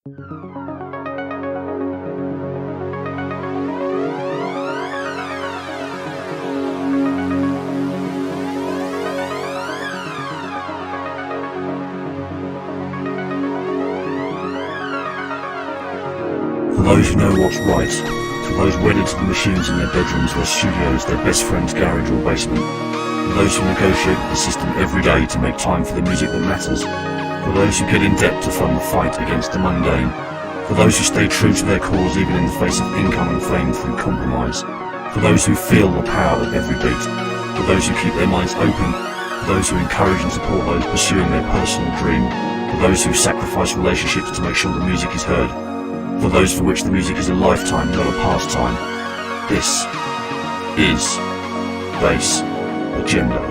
For those who know what's right, for those wedded to the machines in their bedrooms, their studios, their best friend's garage or basement, for those who negotiate with the system every day to make time for the music that matters, for those who get in debt to fund the fight against the mundane, for those who stay true to their cause even in the face of income and fame through compromise, for those who feel the power of every beat, for those who keep their minds open, for those who encourage and support those pursuing their personal dream, for those who sacrifice relationships to make sure the music is heard, for those for which the music is a lifetime, not a pastime. This is Bass Agenda.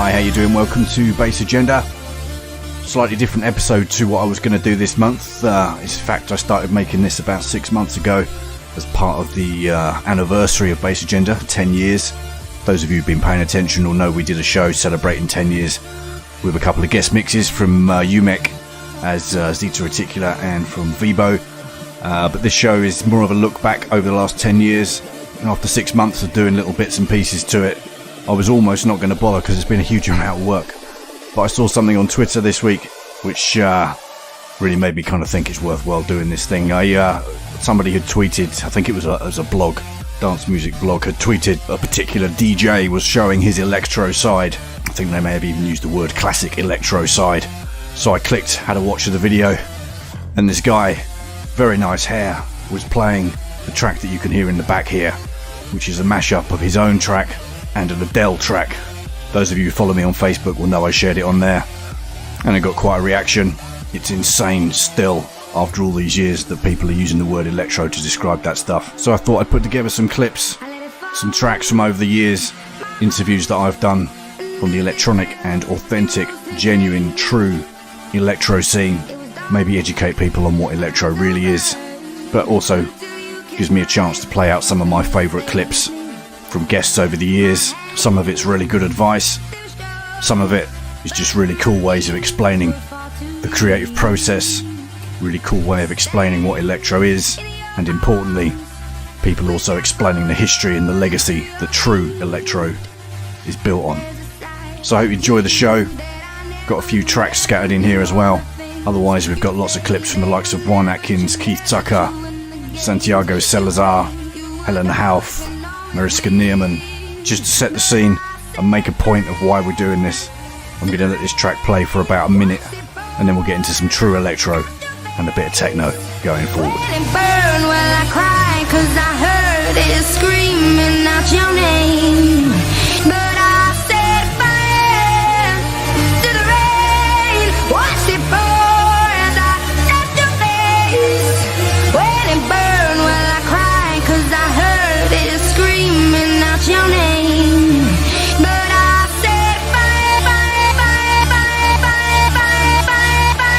Hi, how you doing? Welcome to Bass Agenda. Slightly different episode to what I was going to do this month. In fact, I started making this about 6 months ago as part of the anniversary of Bass Agenda, 10 years. Those of you who've been paying attention will know we did a show celebrating 10 years with a couple of guest mixes from UMEC as Zeta Reticula and from Vibo. But this show is more of a look back over the last 10 years. And after 6 months of doing little bits and pieces to it, I was almost not going to bother because it's been a huge amount of work. But I saw something on Twitter this week which really made me kind of think it's worthwhile doing this thing. Somebody had tweeted, I think it was a blog, dance music blog, had tweeted a particular DJ was showing his electro side. I think they may have even used the word classic electro side. So I clicked, had a watch of the video, and this guy, very nice hair, was playing the track that you can hear in the back here, which is a mashup of his own track and an Adele track. Those of you who follow me on Facebook will know I shared it on there, and I got quite a reaction. It's insane still, after all these years, that people are using the word electro to describe that stuff. So I thought I'd put together some clips, some tracks from over the years, interviews that I've done from the electronic and authentic, genuine, true electro scene. Maybe educate people on what electro really is, but also gives me a chance to play out some of my favourite clips from guests over the years. Some of it's really good advice, some of it is just really cool ways of explaining the creative process, really cool way of explaining what electro is, and importantly, people also explaining the history and the legacy that true electro is built on. So I hope you enjoy the show. Got a few tracks scattered in here as well. Otherwise, we've got lots of clips from the likes of Juan Atkins, Keith Tucker, Santiago Salazar, Helena Hauff, Mariska Neerman, just to set the scene and make a point of why we're doing this. I'm going to let this track play for about a minute, and then we'll get into some true electro and a bit of techno going forward. Let it burn while I cry, 'cause I heard it screaming out your name. But I set fire to the rain, watched it pour as I left your face. Let it burn while I cry, 'cause I heard it screaming out your name. But I set fire, fire, fire, fire, fire, fire, fire, fire,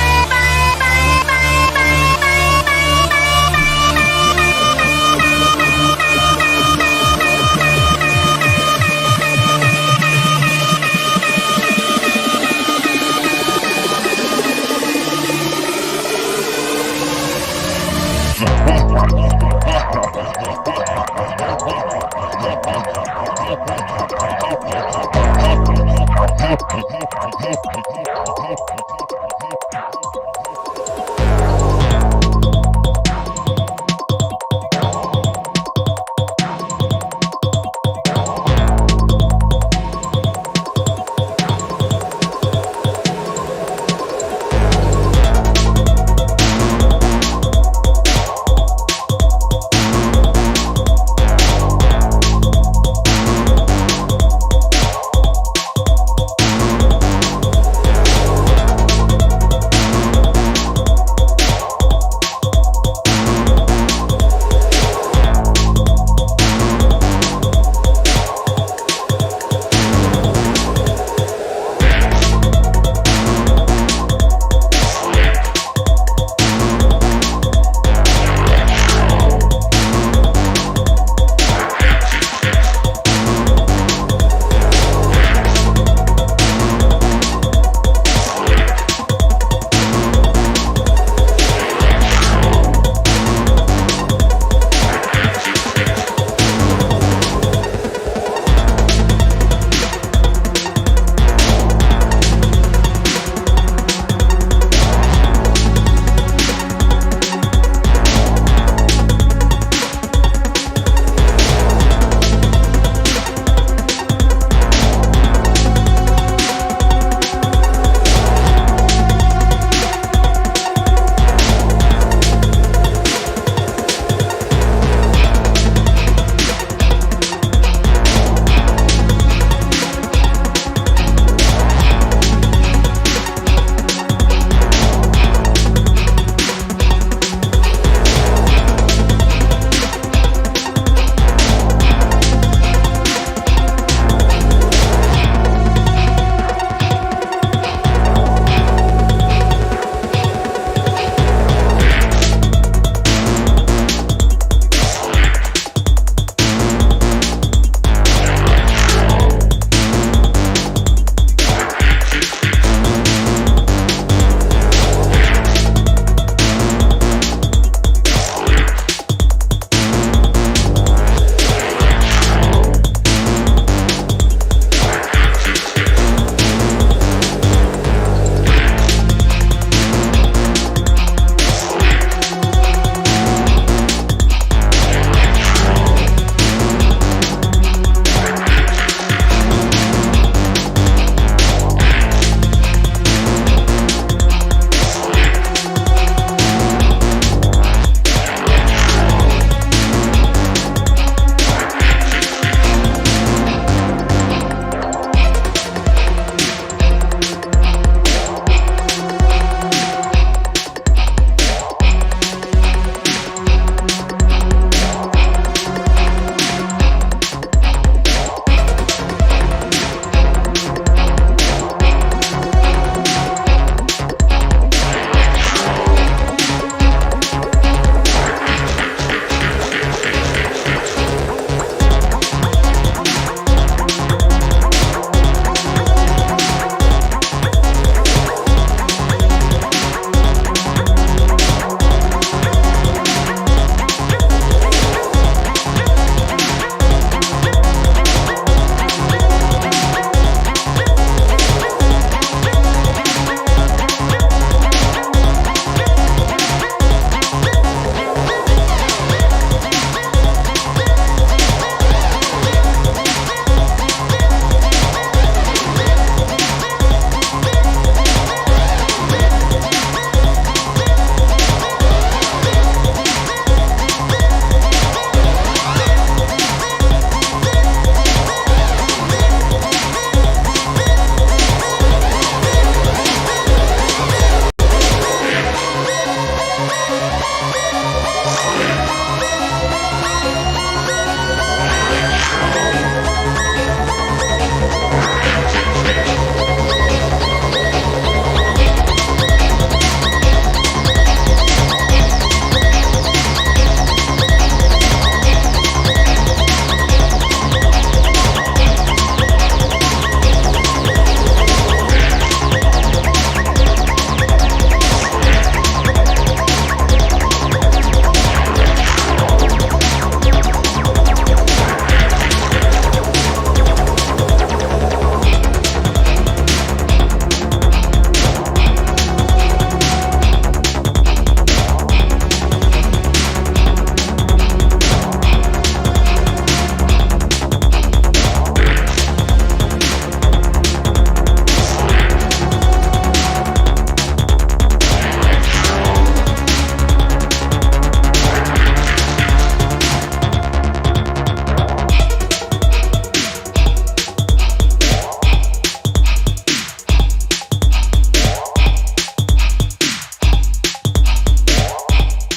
fire, fire, fire, fire, fire, fire, fire.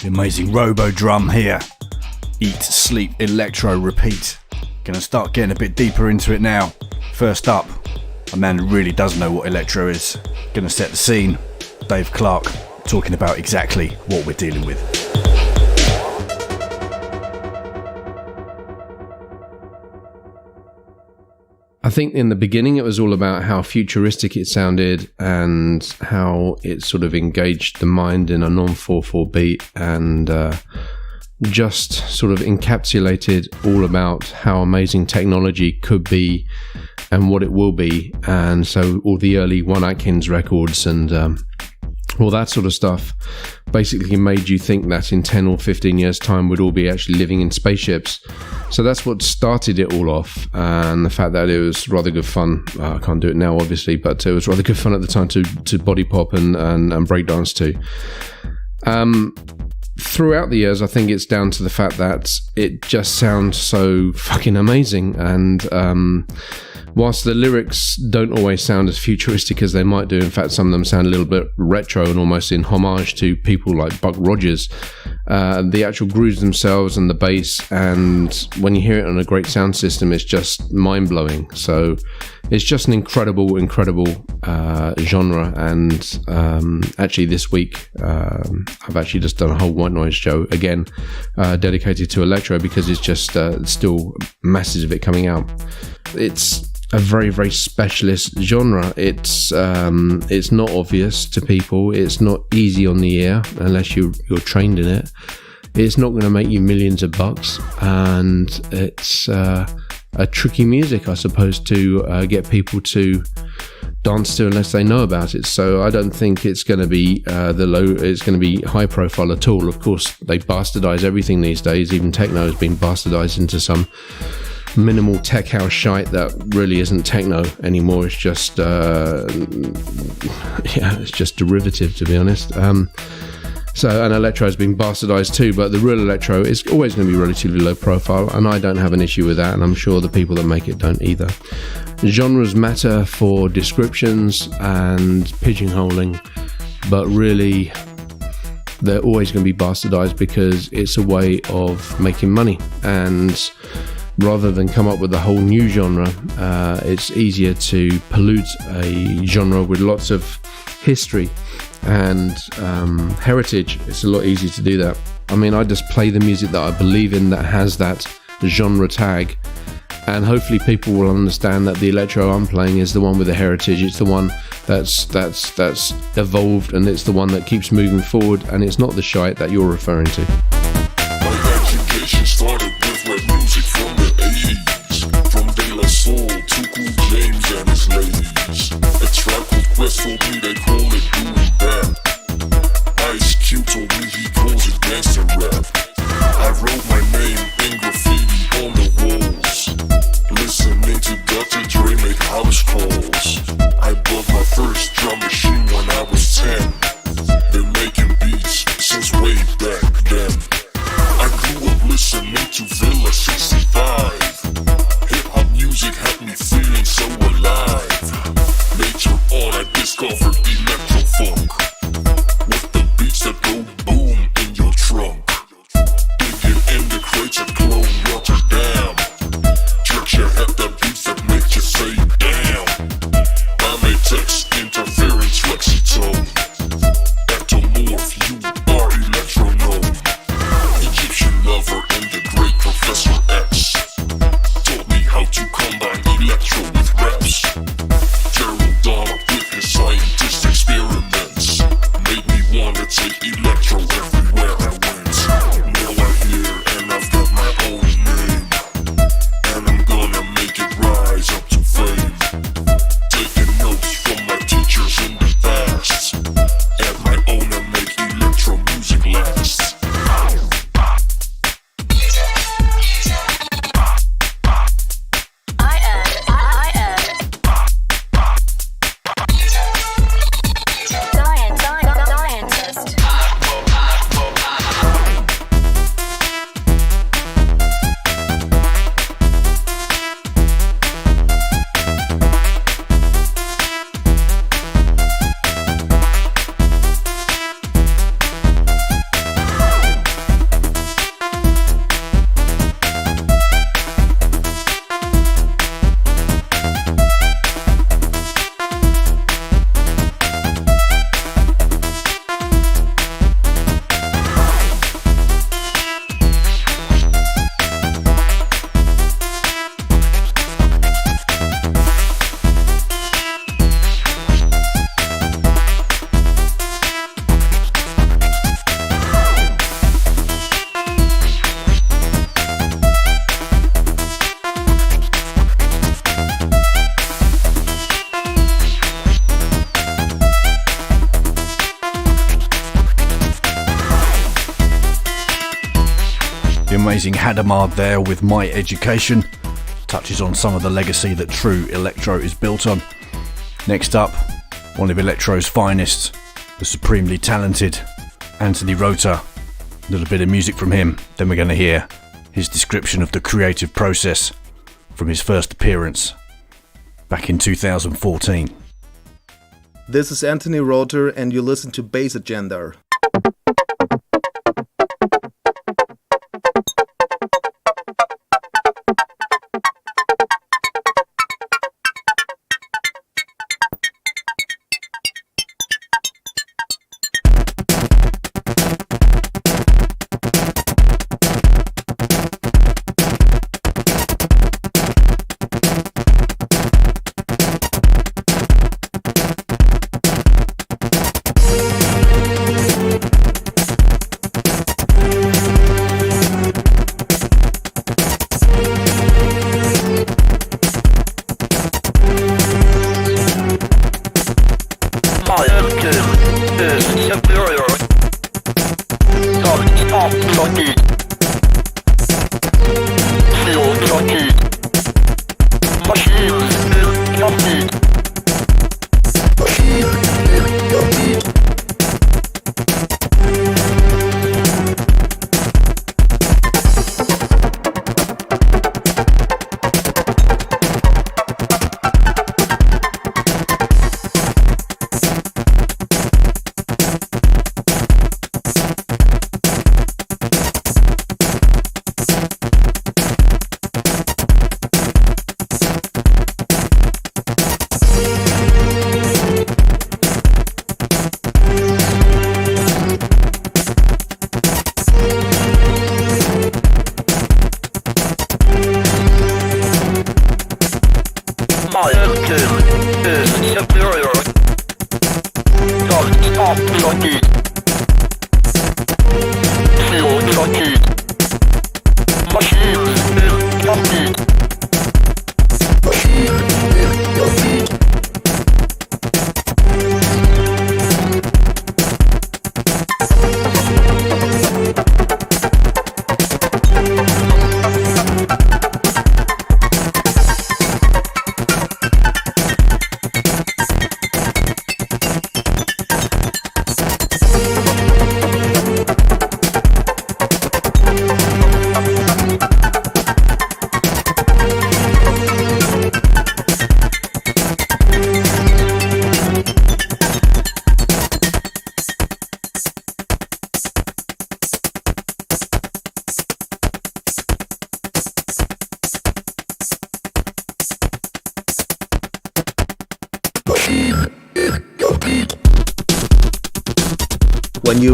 The amazing Robo Drum here. Eat, sleep, electro, repeat. Gonna start getting a bit deeper into it now. First up, a man who really does know what electro is. Gonna set the scene. Dave Clarke, talking about exactly what we're dealing with. I think in the beginning it was all about how futuristic it sounded and how it sort of engaged the mind in a non-4/4 beat and just sort of encapsulated all about how amazing technology could be and what it will be. And so all the early Juan Atkins records and all that sort of stuff basically made you think that in 10 or 15 years time we'd all be actually living in spaceships. So that's what started it all off, and the fact that it was rather good fun. I can't do it now obviously, but it was rather good fun at the time to body pop and breakdance to. Throughout the years I think it's down to the fact that it just sounds so fucking amazing, and whilst the lyrics don't always sound as futuristic as they might do, in fact some of them sound a little bit retro and almost in homage to people like Buck Rogers, the actual grooves themselves and the bass, and when you hear it on a great sound system, it's just mind-blowing. So it's just an incredible genre. And actually this week I've actually just done a whole white noise show again dedicated to electro, because it's just still masses of it coming out. It's a very, very specialist genre. It's not obvious to people. It's not easy on the ear unless you're trained in it. It's not going to make you millions of bucks, and it's a tricky music, I suppose, to get people to dance to unless they know about it. So I don't think it's going to be it's going to be high profile at all. Of course, they bastardize everything these days. Even techno has been bastardized into some minimal tech house shite that really isn't techno anymore. It's just it's just derivative, to be honest. So, and electro has been bastardized too, but the real electro is always going to be relatively low profile, and I don't have an issue with that, and I'm sure the people that make it don't either. Genres matter for descriptions and pigeonholing, but really they're always going to be bastardized because it's a way of making money, and rather than come up with a whole new genre, it's easier to pollute a genre with lots of history and heritage. It's a lot easier to do that. I mean, I just play the music that I believe in, that has that genre tag, and hopefully people will understand that the electro I'm playing is the one with the heritage. It's the one that's evolved, and it's the one that keeps moving forward, and it's not the shite that you're referring to. My education started with rap music from the 80s, from De La Soul to Cool James and his ladies. A track called Quest told me they call it boom bap. Ice Cube told me he calls it gangster rap. I wrote my name in graffiti on the walls, listening to Dr. Dre make house calls. I bought my first drum machine when I was 10. Been making beats since way back then. I grew up listening to Villa 65. Hip-hop music had me feeling so alive. Later on I discovered electro-funk, with the beats that go boom in your trunk. Digging in the crates at Clone Rotterdam. Jerk your head, the beats that make you say damn. I made text interference flexitone. Ectomorph, you are electronome. Egyptian lover and the great Professor X taught me how to combine electro with raps. Gerald Donner with his scientist experiments made me want to take electro everywhere I went. Now I'm here and I've got my own name, and I'm gonna make it rise up to fame. Taking notes from my teachers in the past, add my own and make electro music last. Scientist. The amazing Hadamard there with My Education touches on some of the legacy that true Electro is built on. Next up, one of Electro's finest, the supremely talented Anthony Rota. A little bit of music from him, then we're going to hear his description of the creative process from his first appearance back in 2014. This is Anthony Rota and you listen to Bass Agenda.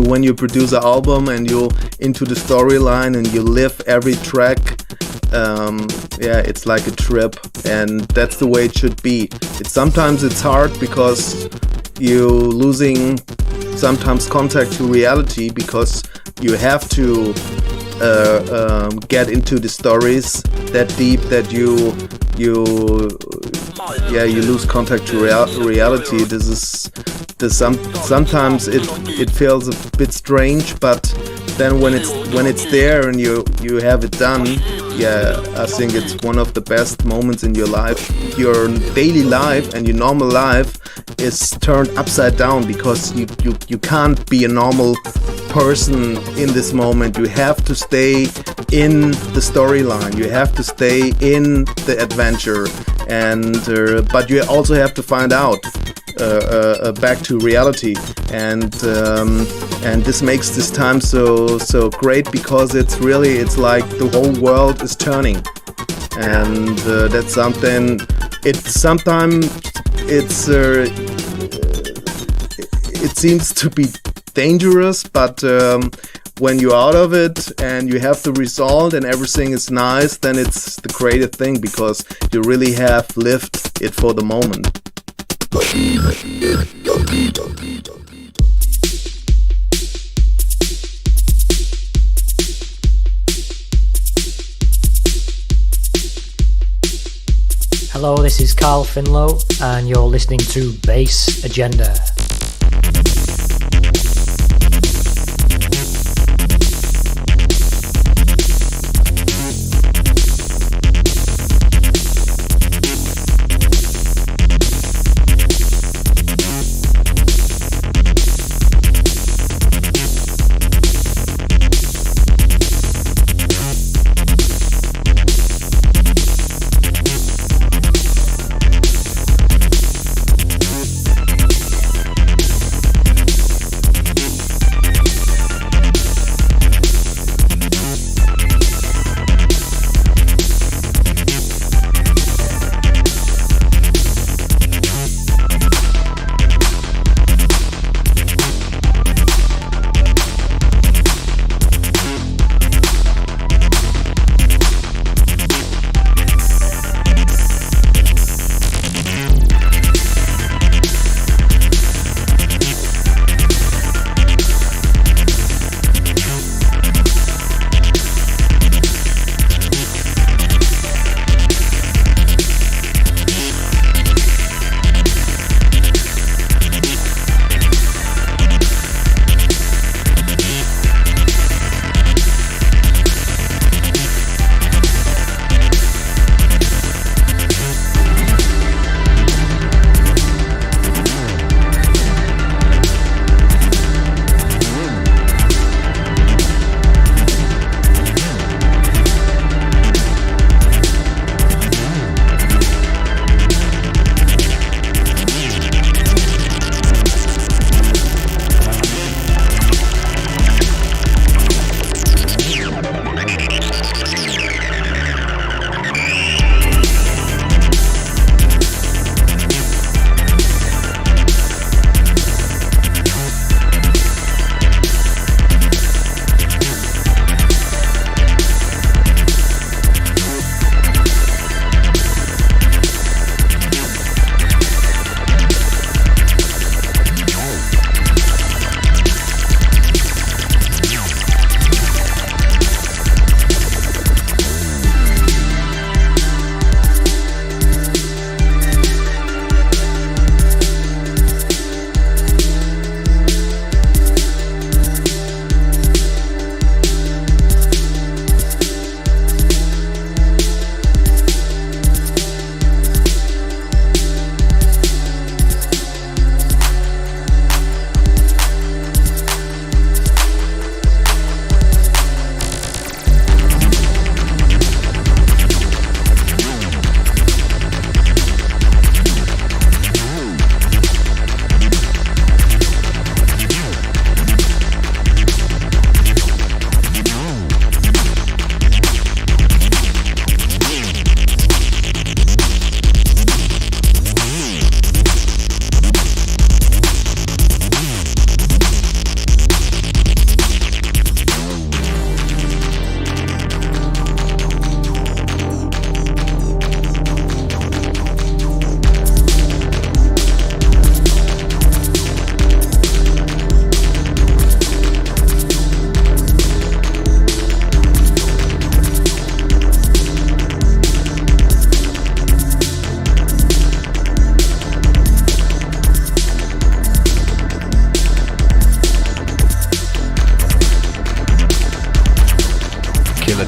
When you produce an album and you're into the storyline and you live every track, it's like a trip, and that's the way it should be. Sometimes it's hard because you're losing sometimes contact to reality because you have to get into the stories that deep that you lose contact to reality. Sometimes it feels a bit strange, but then when it's there and you have it done, I think it's one of the best moments in your life. Your daily life and your normal life is turned upside down because you can't be a normal person in this moment. You have to stay in the storyline. You have to stay in the adventure, and but you also have to find out back to reality, and this makes this time so great because it's like the whole world is turning, and that's something. It seems to be dangerous, but when you're out of it and you have the result and everything is nice, then it's the creative thing because you really have lived it for the moment. Hello, this is Carl Finlow and you're listening to Bass Agenda.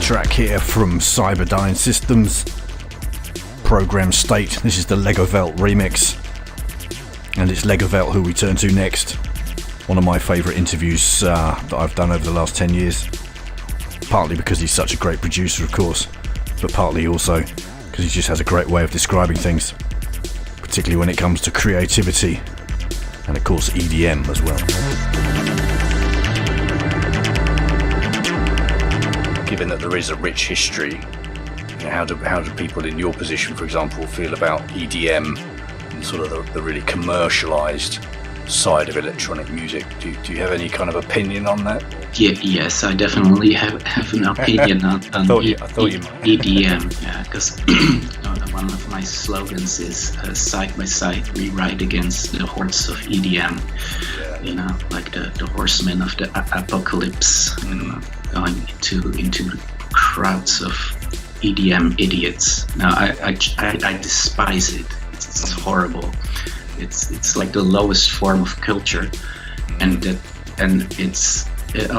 track here from Cyberdyne Systems, Program State. This is the Legowelt remix, and it's Legowelt who we turn to next. One of my favourite interviews that I've done over the last 10 years, partly because he's such a great producer, of course, but partly also because he just has a great way of describing things, particularly when it comes to creativity and of course EDM as well. Given that there is a rich history, you know, how do people in your position, for example, feel about EDM and sort of the really commercialised side of electronic music? Do you have any kind of opinion on that? Yes, I definitely have an opinion on I thought you might. EDM. Yeah, because one of my slogans is side by side we ride against the hordes of EDM. Yeah. You know, like the horsemen of the apocalypse, going into crowds of EDM idiots. Now I despise it. It's horrible. It's like the lowest form of culture, and it's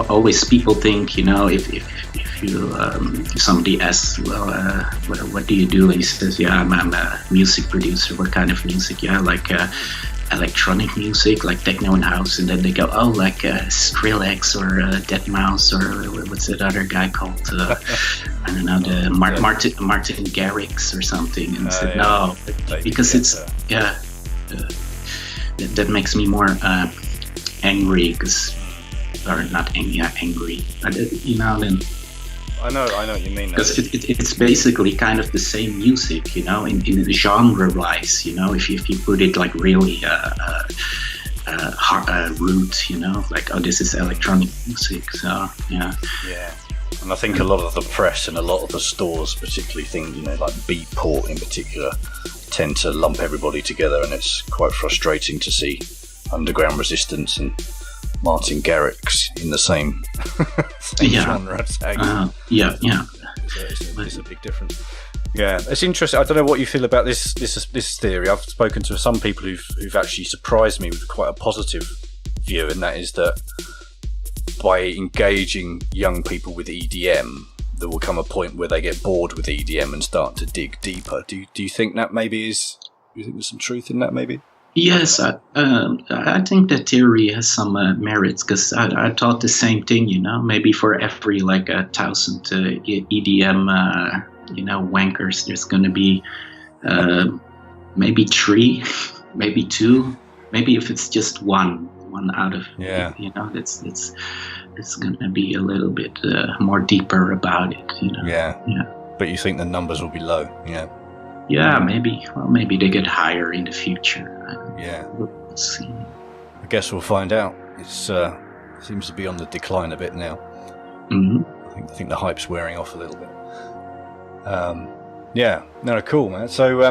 always people think, you know, if you somebody asks, well, what do you do, and he says, yeah, I'm a music producer. What kind of music? Yeah, like electronic music, like techno and house. And then they go, oh, like Skrillex or Deadmau5 or what's that other guy called? I don't know, the Martin Garrix or something. And said, no, because it's that makes me more angry, or not angry. You know, then. I know what you mean. Because it's basically kind of the same music, you know, in genre-wise, you know, if you put it like really root, you know, like, oh, this is electronic music, so, yeah. Yeah, and I think a lot of the press and a lot of the stores, particularly things, you know, like Beatport in particular, tend to lump everybody together, and it's quite frustrating to see Underground Resistance and Martin Garrix in the same genre. It's a big difference. Yeah, it's interesting. I don't know what you feel about this theory. I've spoken to some people who've actually surprised me with quite a positive view, and that is that by engaging young people with EDM, there will come a point where they get bored with EDM and start to dig deeper. Do you think that maybe is? Do you think there's some truth in that maybe? Yes, I think that theory has some merits, because I thought the same thing, you know, maybe for every like 1,000 EDM, you know, wankers, there's going to be maybe 3, maybe 2, maybe if it's just one out of, you know, it's going to be a little bit more deeper about it, you know. Yeah. But you think the numbers will be low, Yeah, maybe. Well, maybe they get higher in the future. We'll see. I guess we'll find out. It seems to be on the decline a bit now. Mm-hmm. I think the hype's wearing off a little bit. Cool, man. So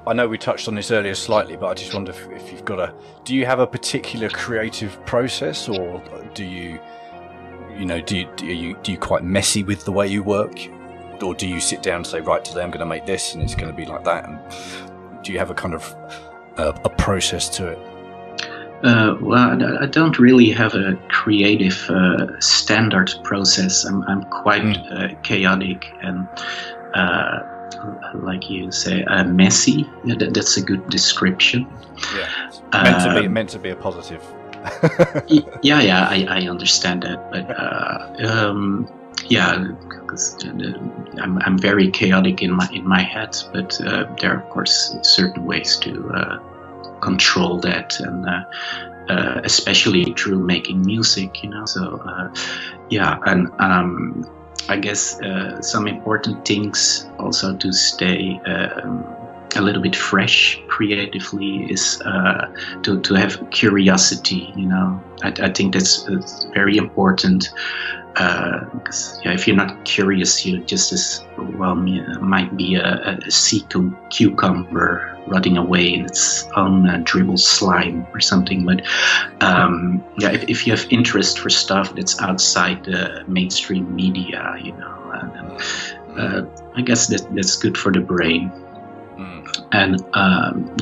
I know we touched on this earlier slightly, but I just wonder if you've got do you have a particular creative process, or do you quite messy with the way you work? Or do you sit down and say, right, today I'm going to make this and it's going to be like that? And do you have a kind of a process to it? Well, I don't really have a creative standard process. I'm quite chaotic and, like you say, messy. Yeah, that's a good description. Yeah, meant to be a positive. I understand that, but because I'm very chaotic in my head, but there are of course certain ways to control that, and especially through making music, you know. So I guess some important things also to stay a little bit fresh creatively is to have curiosity, you know. I think that's very important. Because if you're not curious, you just as well might be a sea cucumber rotting away in its own dribble slime or something. But if you have interest for stuff that's outside the mainstream media, you know, I guess that's good for the brain. And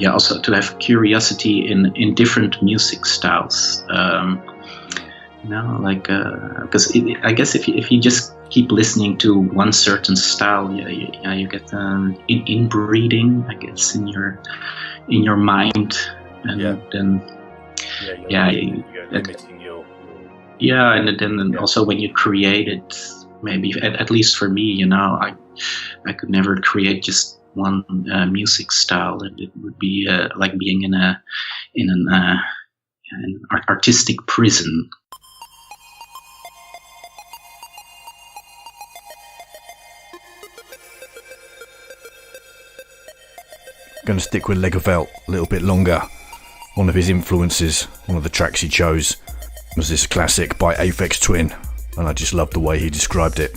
also to have curiosity in different music styles. You know, like because I guess if you just keep listening to one certain style, you get inbreeding, I guess, in your mind, and then you're limiting your and then also when you create it, maybe at least for me, I could never create just one music style. It would be like being in an artistic prison. Going to stick with Legowelt a little bit longer. One of his influences, one of the tracks he chose, was this classic by Aphex Twin, and I just loved the way he described it.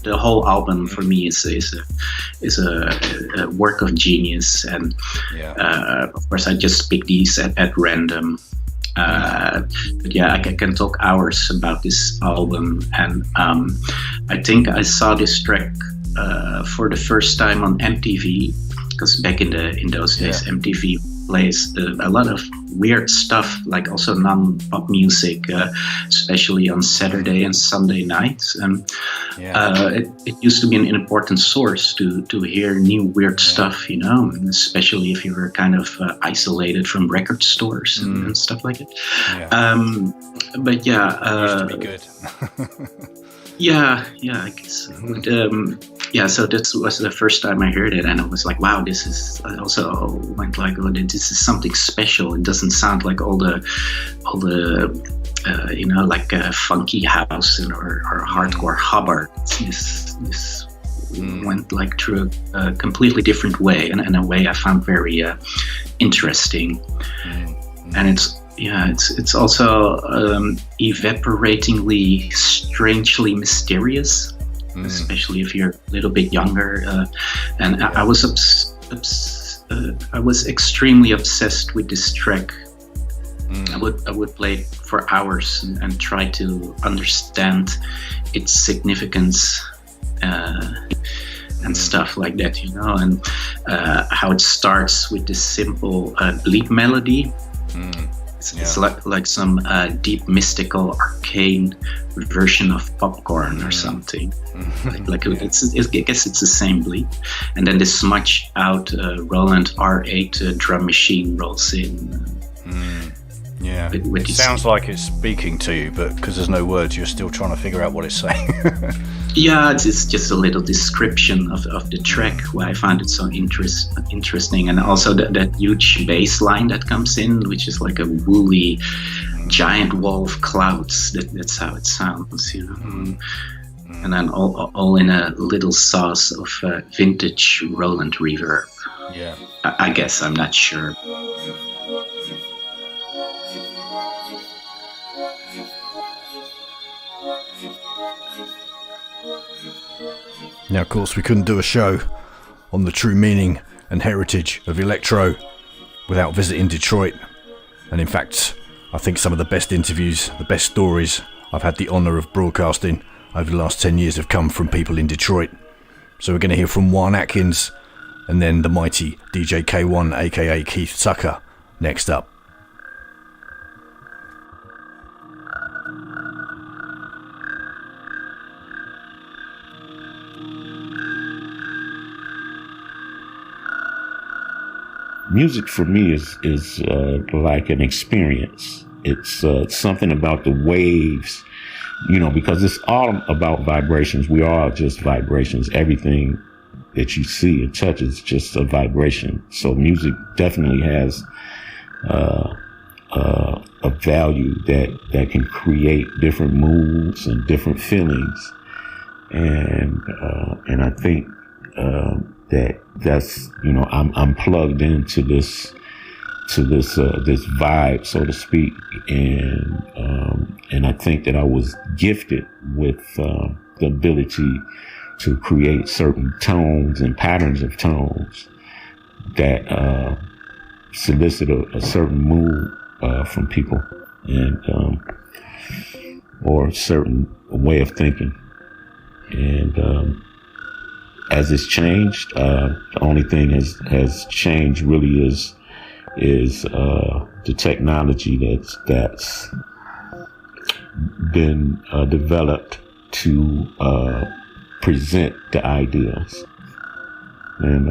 The whole album for me is a work of genius, and of course I just pick these at random. But yeah, I can talk hours about this album, and I think I saw this track for the first time on MTV, because back in those days MTV plays a lot of weird stuff, like also non-pop music, especially on Saturday and Sunday nights. And it used to be an important source to hear new weird stuff, you know, and especially if you were kind of isolated from record stores and stuff like it. But yeah, used to be good. Yeah, I guess. But, so this was the first time I heard it, and I was like, wow, this is. I also went like, oh, this is something special. It doesn't sound like all the you know, like funky house or hardcore Hubbard. This went like through a completely different way, and in a way I found very interesting. And it's also evaporatingly, strangely mysterious, especially if you're a little bit younger. And I was extremely obsessed with this track. I would play it for hours and try to understand its significance. and stuff like that, you know, and how it starts with this simple bleep melody. It's like some deep, mystical, arcane version of popcorn or something. like I guess it's the same bleep. And then this smudged out Roland R8 drum machine rolls in. Yeah, it sounds like it's speaking to you, but because there's no words, you're still trying to figure out what it's saying. Yeah, it's just a little description of the track why I found it so interesting. And also that huge bass line that comes in, which is like a woolly giant wall of clouds. That's how it sounds, you know. And then all in a little sauce of vintage Roland reverb. Yeah. I guess, I'm not sure. Now, of course, we couldn't do a show on the true meaning and heritage of Electro without visiting Detroit. And in fact, I think some of the best interviews, the best stories I've had the honour of broadcasting over the last 10 years have come from people in Detroit. So we're going to hear from Juan Atkins and then the mighty DJ K1, aka Keith Tucker, next up. Music for me is like an experience. It's something about the waves, you know, because it's all about vibrations. We are just vibrations. Everything that you see and touch is just a vibration. So music definitely has a value that can create different moods and different feelings, and I think that's, you know, I'm plugged into this vibe, so to speak, and I think that I was gifted with the ability to create certain tones and patterns of tones that solicit a certain mood from people, and or a certain way of thinking, and as it's changed, the only thing has changed really is the technology that's been developed to present the ideas and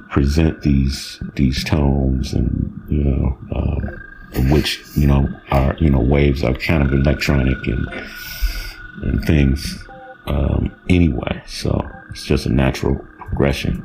present these tones, and you know, which, you know, are, you know, waves are kind of electronic and things anyway. So it's just a natural progression.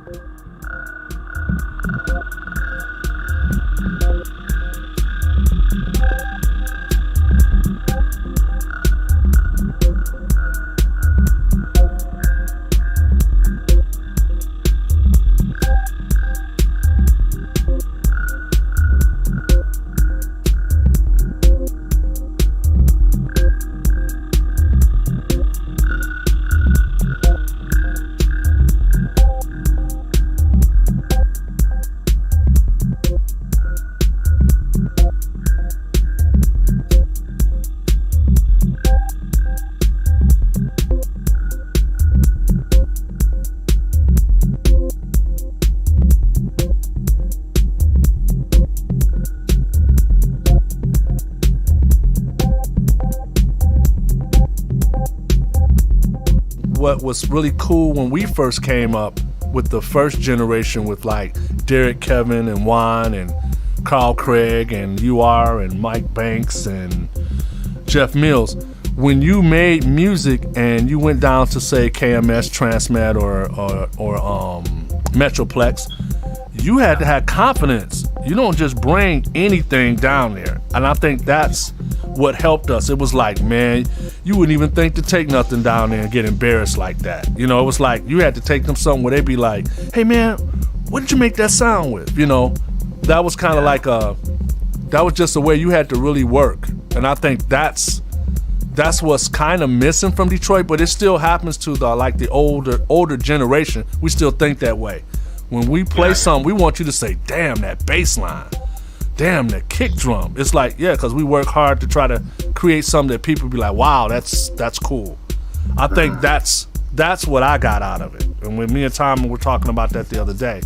What was really cool when we first came up with the first generation with like Derek, Kevin, and Juan, and Carl Craig, and UR, and Mike Banks, and Jeff Mills, when you made music and you went down to say KMS, Transmat, or Metroplex, you had to have confidence. You don't just bring anything down there. And I think that's what helped us. It was like, man, you wouldn't even think to take nothing down there and get embarrassed like that. You know, it was like you had to take them something where they'd be like, hey man, what did you make that sound with? You know, that was kind of like that was just the way you had to really work. And I think that's what's kind of missing from Detroit, but it still happens to the older generation. We still think that way. When we play something, we want you to say, damn, that bass line. Damn, that kick drum. It's like, yeah, because we work hard to try to create something that people be like, wow, that's cool. I think that's what I got out of it. And when me and Tom were talking about that the other day,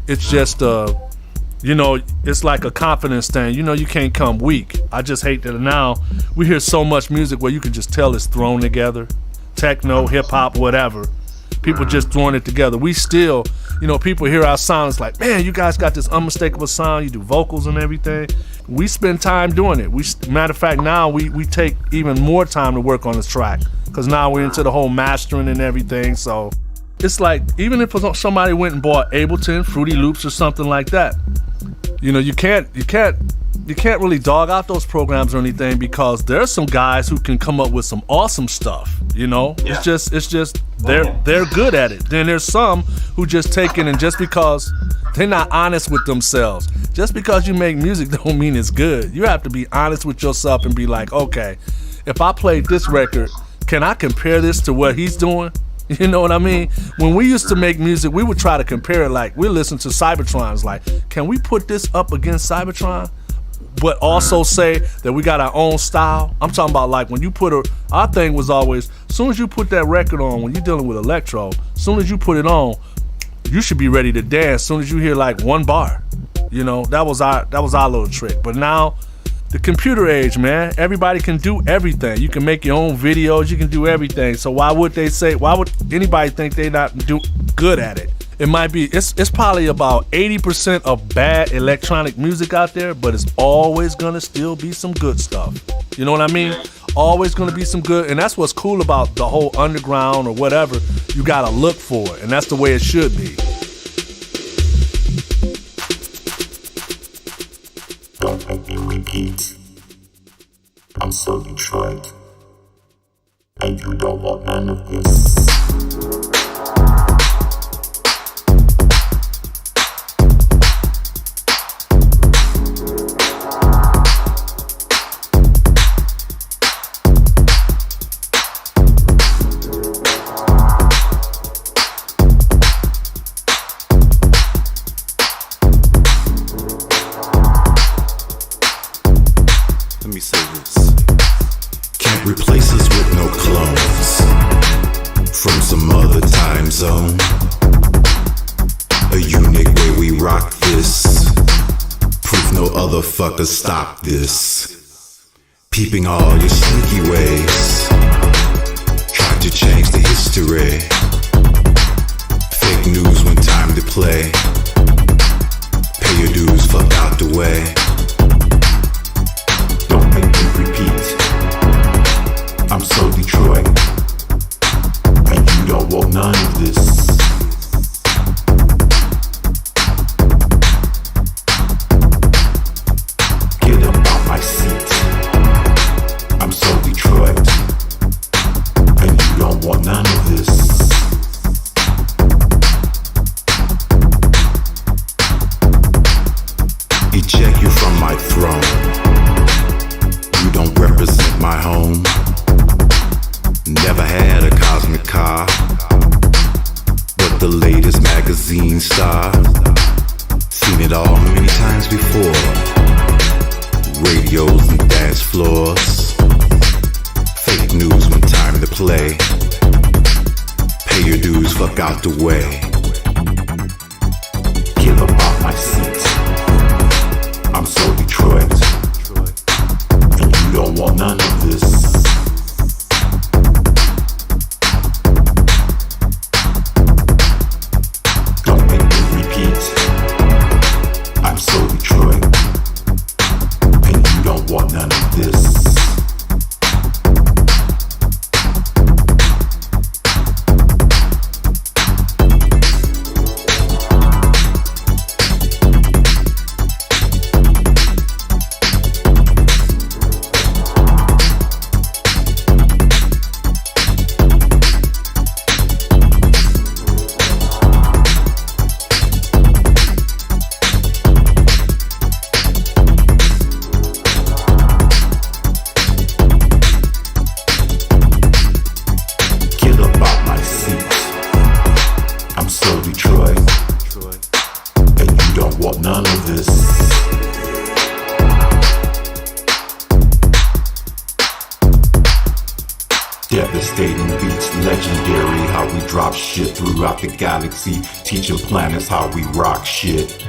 it's just, you know, it's like a confidence thing. You know, you can't come weak. I just hate that now we hear so much music where you can just tell it's thrown together. Techno, hip hop, whatever. People just throwing it together. We still, you know, people hear our sound, it's like, man, you guys got this unmistakable sound. You do vocals and everything. We spend time doing it. Matter of fact, now we take even more time to work on this track because now we're into the whole mastering and everything. So it's like, even if somebody went and bought Ableton, Fruity Loops or something like that, you know, you can't really dog out those programs or anything because there's some guys who can come up with some awesome stuff, you know? Yeah. It's just they're good at it. Then there's some who just take it and just because they're not honest with themselves. Just because you make music don't mean it's good. You have to be honest with yourself and be like, okay, if I played this record, can I compare this to what he's doing? You know what I mean? When we used to make music, we would try to compare it. Like, we listen to Cybertron's, like, can we put this up against Cybertron? But also say that we got our own style. I'm talking about like when you our thing was always, as soon as you put that record on, when you're dealing with Electro, as soon as you put it on, you should be ready to dance as soon as you hear like one bar. You know, that was our little trick. But now, the computer age, man, everybody can do everything. You can make your own videos, you can do everything. So why would anybody think they not good at it? It might be, it's probably about 80% of bad electronic music out there, but it's always gonna still be some good stuff. You know what I mean? Always gonna be some good, and that's what's cool about the whole underground or whatever. You gotta look for it, and that's the way it should be. Don't make me repeat. I'm so Detroit, and you don't want none of this. Motherfuckers, stop this. Peeping all your sneaky ways. Tried to change the history. Fake news when time to play. Pay your dues, fuck out the way. Don't make me repeat. I'm so Detroit, and you don't want none of this. Star, seen it all many times before. Radios and dance floors. Fake news when time to play. Pay your dues, fuck out the way. Give up off my seat. I'm so Detroit, and you don't want none of this. Devastating beats, legendary. how we drop shit throughout the galaxy, teaching planets how we rock shit.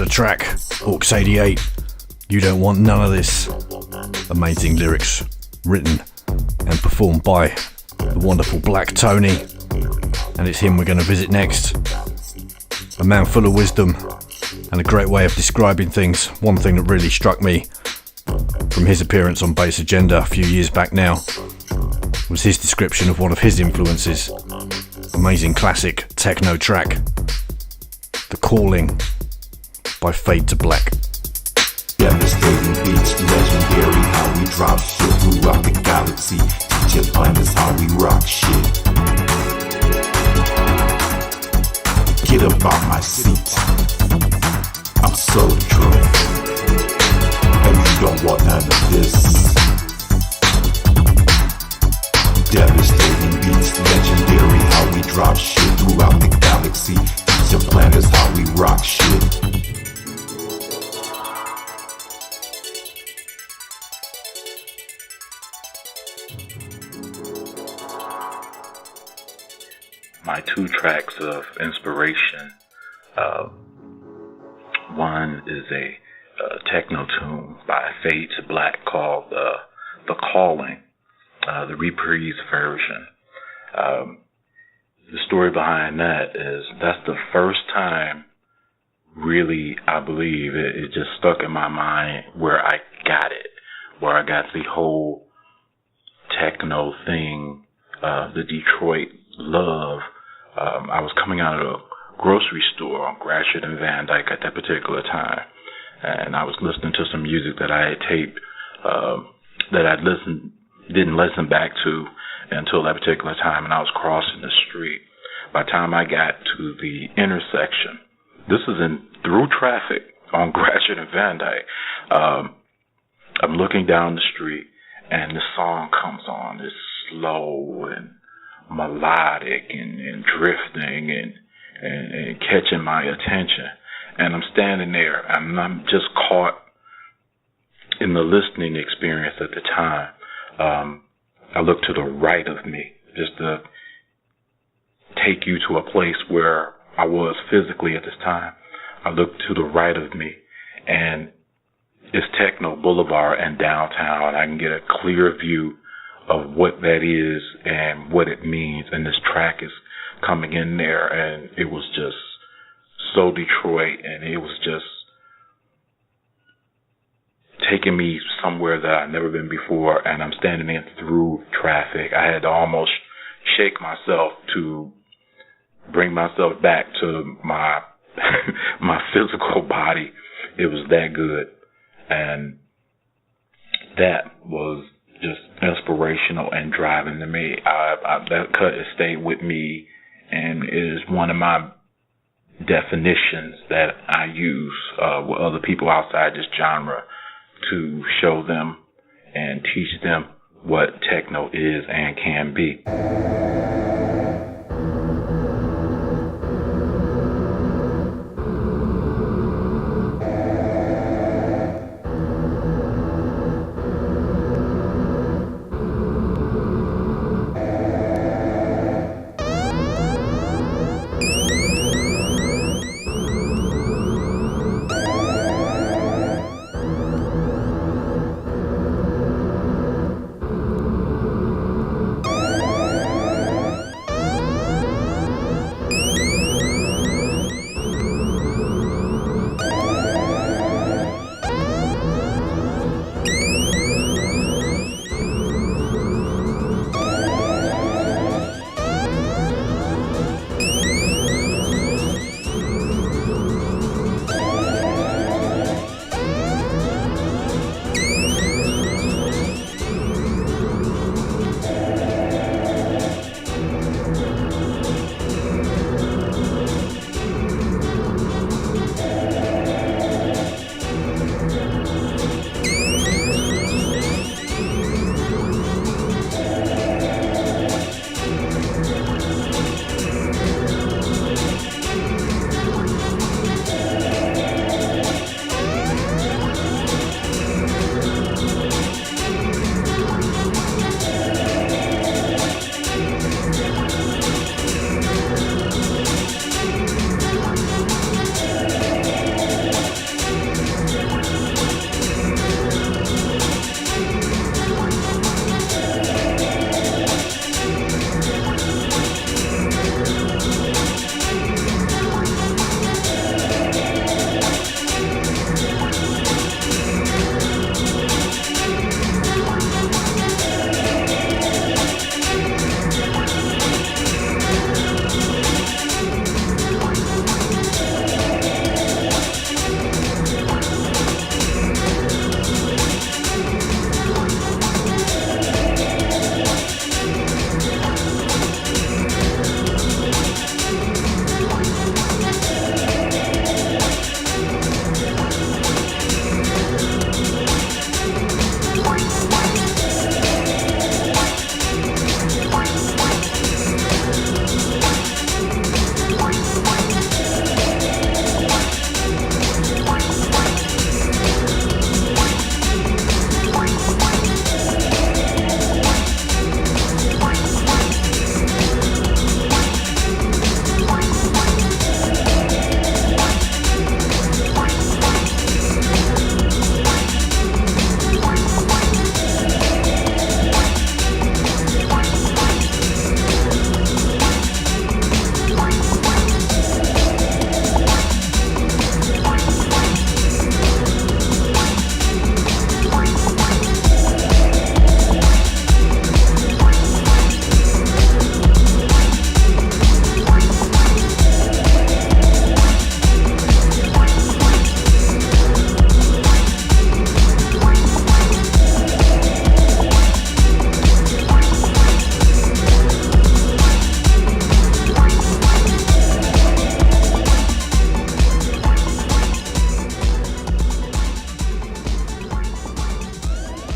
Track, Orcs 88, You Don't Want None of This. Amazing lyrics, written and performed by the wonderful Black Tony. And it's him we're going to visit next. A man full of wisdom and a great way of describing things. One thing that really struck me from his appearance on Bass Agenda a few years back now was his description of one of his influences. Amazing classic techno track, The Calling by Fade to Black. Devastating beats, legendary how we drop shit throughout the galaxy, teaching planets how we rock shit. Get up off my seat, I'm so drunk, and you don't want none of this. Devastating beats, legendary how we drop shit throughout the galaxy, teaching planets how we rock shit. My two tracks of inspiration. One is a techno tune by Fade to Black called The Calling, the reprise version. The story behind that is that's the first time, really, I believe, it just stuck in my mind where I got it, where I got the whole techno thing, the Detroit love. I was coming out of a grocery store on Gratiot and Van Dyke at that particular time, and I was listening to some music that I had taped that I didn't listen back to until that particular time, and I was crossing the street. By the time I got to the intersection, this is through traffic on Gratiot and Van Dyke, I'm looking down the street, and the song comes on. It's slow and melodic and drifting and catching my attention. And I'm standing there, and I'm just caught in the listening experience at the time. I look to the right of me, just to take you to a place where I was physically at this time. I look to the right of me, and it's Techno Boulevard and downtown. I can get a clear view of what that is and what it means. And this track is coming in there, and it was just so Detroit, and it was just taking me somewhere that I've never been before, and I'm standing in through traffic. I had to almost shake myself to bring myself back to my my physical body. It was that good, and that was just inspirational and driving to me. That cut has stayed with me, and it is one of my definitions that I use with other people outside this genre to show them and teach them what techno is and can be.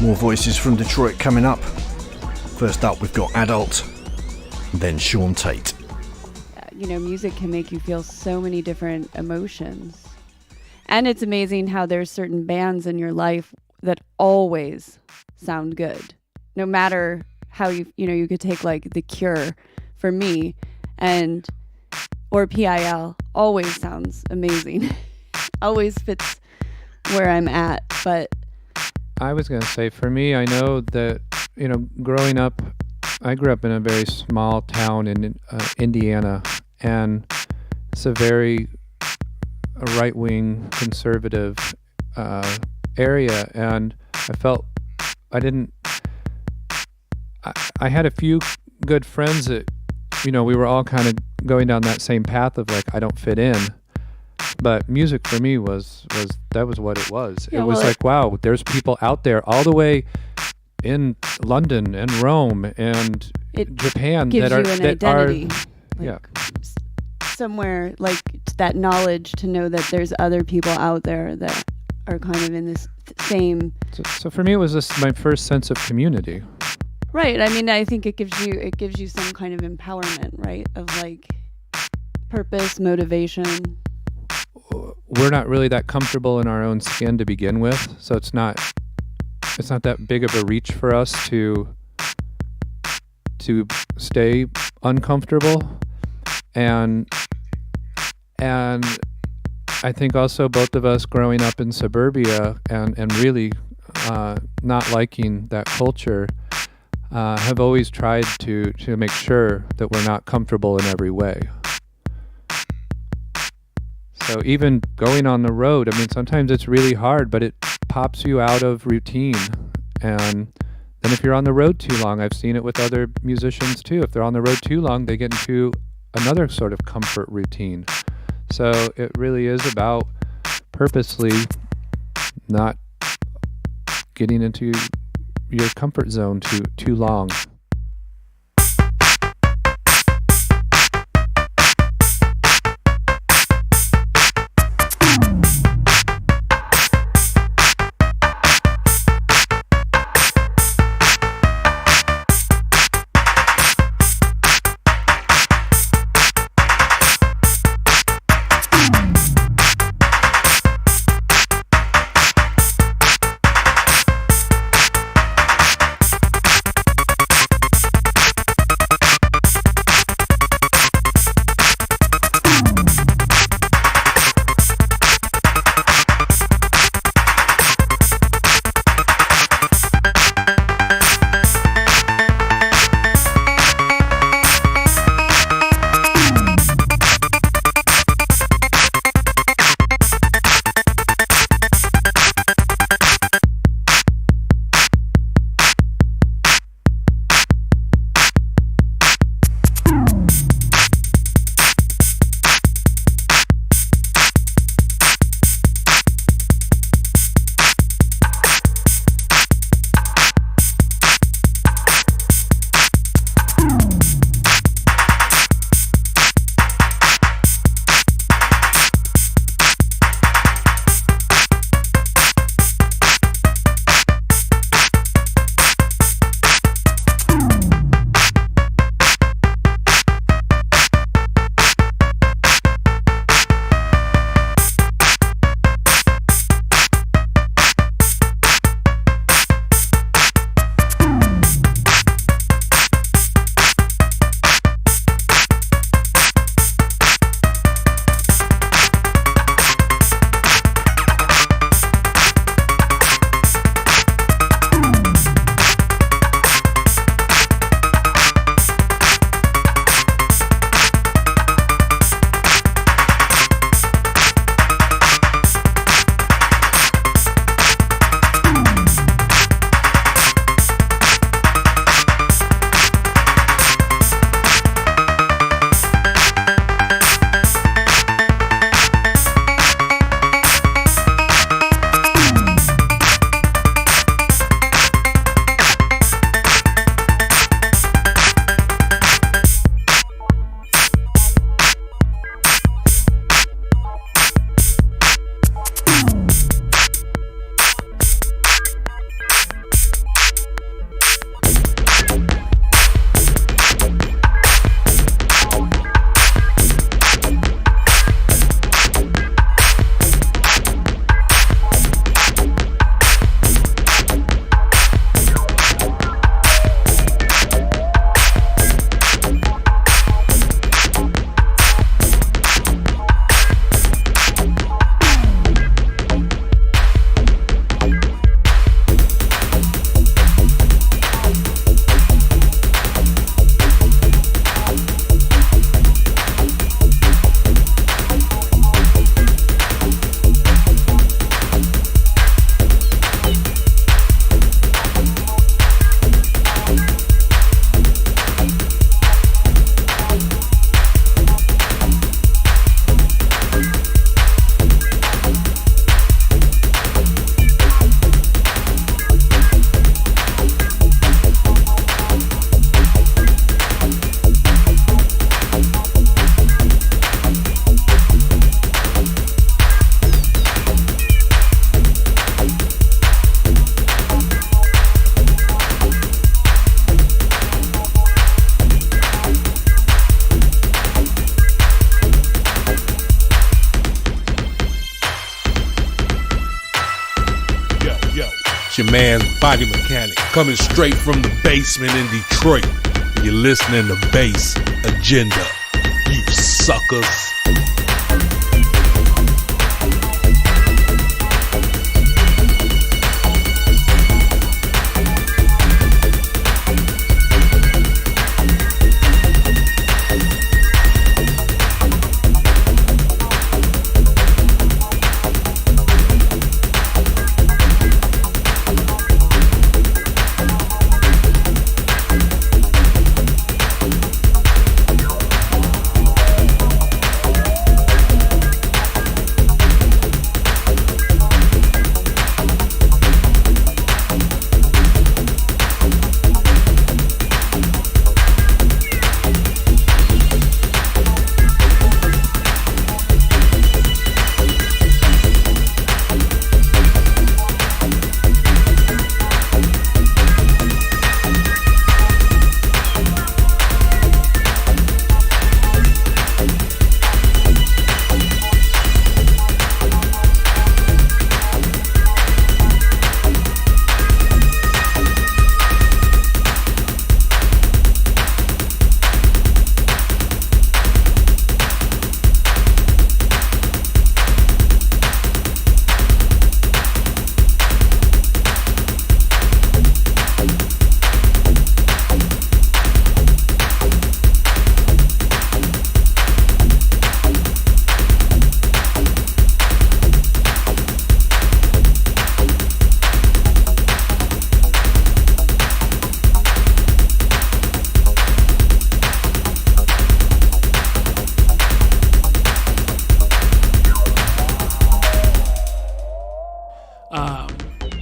More voices from Detroit coming up. First up, we've got Adult, then Sean Tate. You know, music can make you feel so many different emotions. And it's amazing how there's certain bands in your life that always sound good. No matter how you could take like The Cure for me, or PIL, always sounds amazing. Always fits where I'm at. But I was going to say, for me, I know that, growing up, I grew up in a very small town in Indiana, and it's a very right-wing conservative area, and I felt I had a few good friends that, we were all kind of going down that same path of like, I don't fit in. But music for me was what it was. Yeah, it was like, wow, there's people out there all the way in London and Rome and Japan gives that are you an that identity, are yeah, somewhere like that knowledge to know that there's other people out there that are kind of in this same. So for me, it was my first sense of community. Right. I mean, I think it gives you some kind of empowerment, right? Of like purpose, motivation. We're not really that comfortable in our own skin to begin with, so it's not that big of a reach for us to stay uncomfortable, and I think also both of us growing up in suburbia and really not liking that culture have always tried to make sure that we're not comfortable in every way. So even going on the road, I mean, sometimes it's really hard, but it pops you out of routine. And then if you're on the road too long, I've seen it with other musicians too. If they're on the road too long, they get into another sort of comfort routine. So it really is about purposely not getting into your comfort zone too long. It's your man, Body Mechanic, coming straight from the basement in Detroit. You're listening to Bass Agenda, you suckers.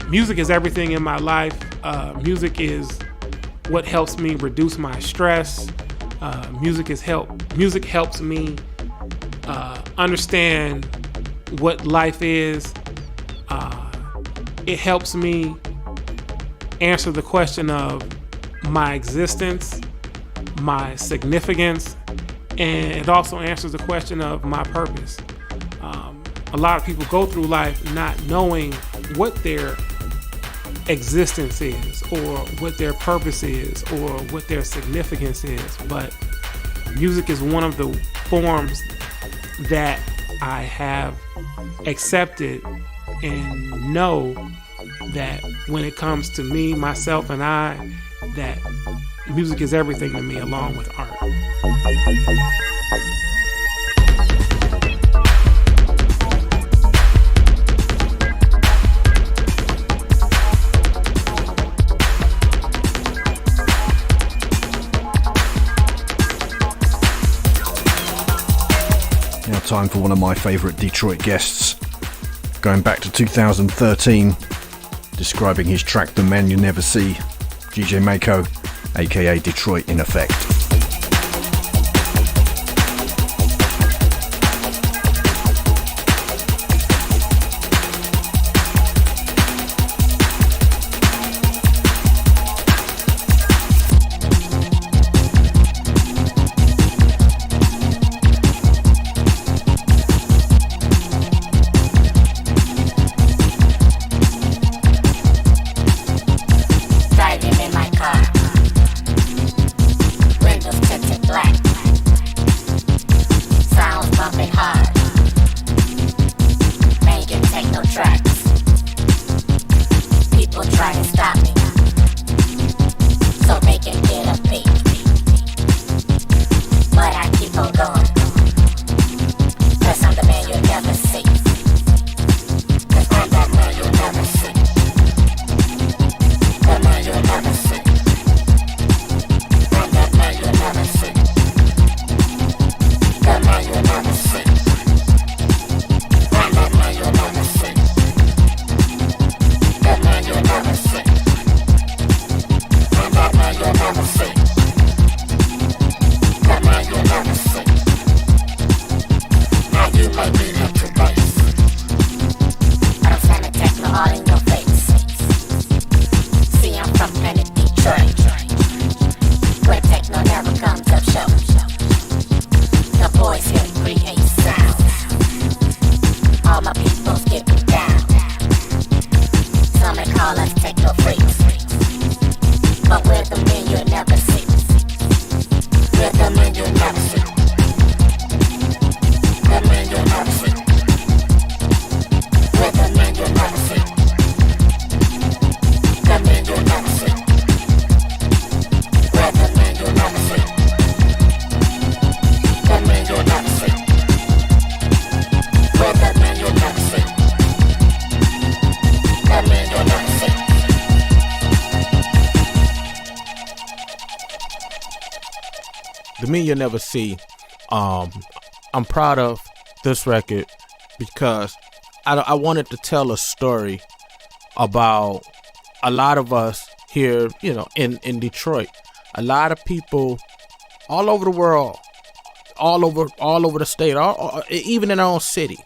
Music is everything in my life. Music is what helps me reduce my stress. Music helps me understand what life is. It helps me answer the question of my existence, my significance, and it also answers the question of my purpose. A lot of people go through life not knowing what their existence is, or what their purpose is, or what their significance is, but music is one of the forms that I have accepted and know that when it comes to me, myself, and I, that music is everything to me along with art. Now time for one of my favourite Detroit guests. Going back to 2013, describing his track The Man You Never See, DJ Mako, aka Detroit in Effect. Me You'll Never See. I'm proud of this record because I wanted to tell a story about a lot of us here, in Detroit. A lot of people all over the world, all over the state, even in our own city,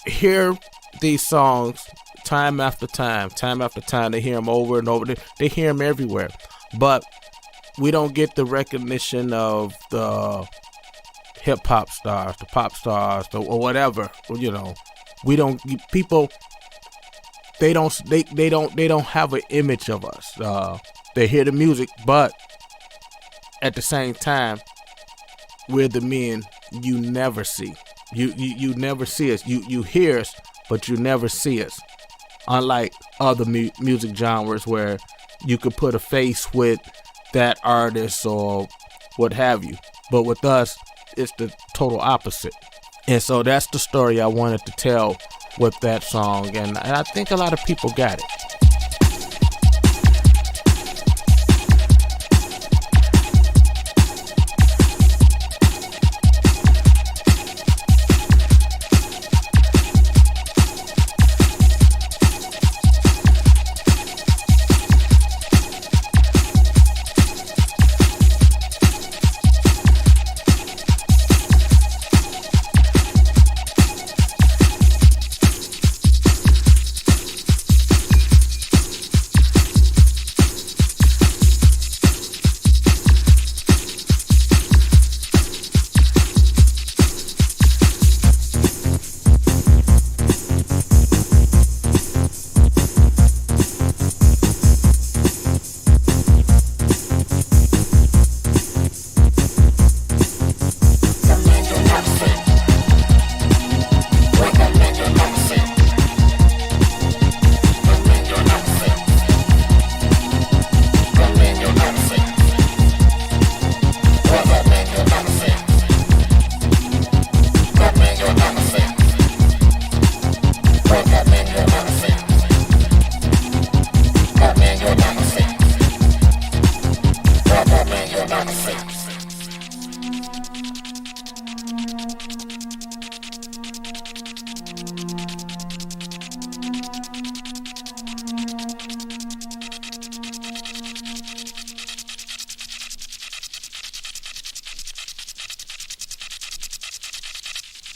hear these songs time after time. They hear them over and over. They hear them everywhere, but we don't get the recognition of the hip hop stars, the pop stars, or whatever. We don't. People. They don't have an image of us. They hear the music, but at the same time, we're the men you never see. You never see us. You hear us, but you never see us. Unlike other music genres where you could put a face with that artist or what have you. But with us, it's the total opposite. And so that's the story I wanted to tell with that song. And I think a lot of people got it.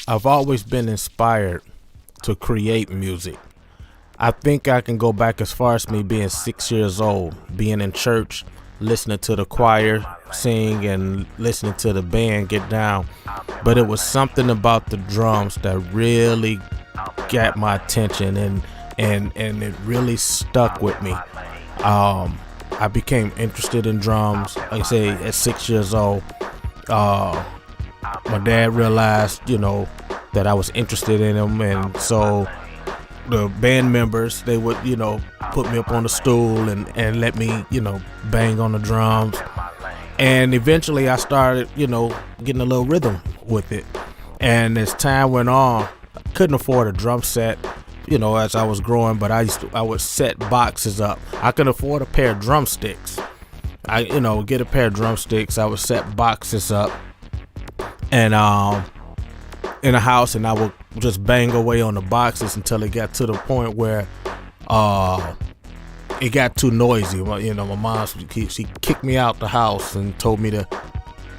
I've always been inspired to create music. I think I can go back as far as me being 6 years old, being in church, listening to the choir sing and listening to the band get down. But it was something about the drums that really got my attention and it really stuck with me. I became interested in drums, like I say, at 6 years old. My dad realized, that I was interested in them, and so the band members, they would, put me up on the stool and let me, bang on the drums. And eventually I started, getting a little rhythm with it. And as time went on, I couldn't afford a drum set, as I was growing, but I would set boxes up. I couldn't afford a pair of drumsticks. Get a pair of drumsticks. I would set boxes up and in a house, and I would just bang away on the boxes until it got to the point where it got too noisy. My mom, she kicked me out the house and told me to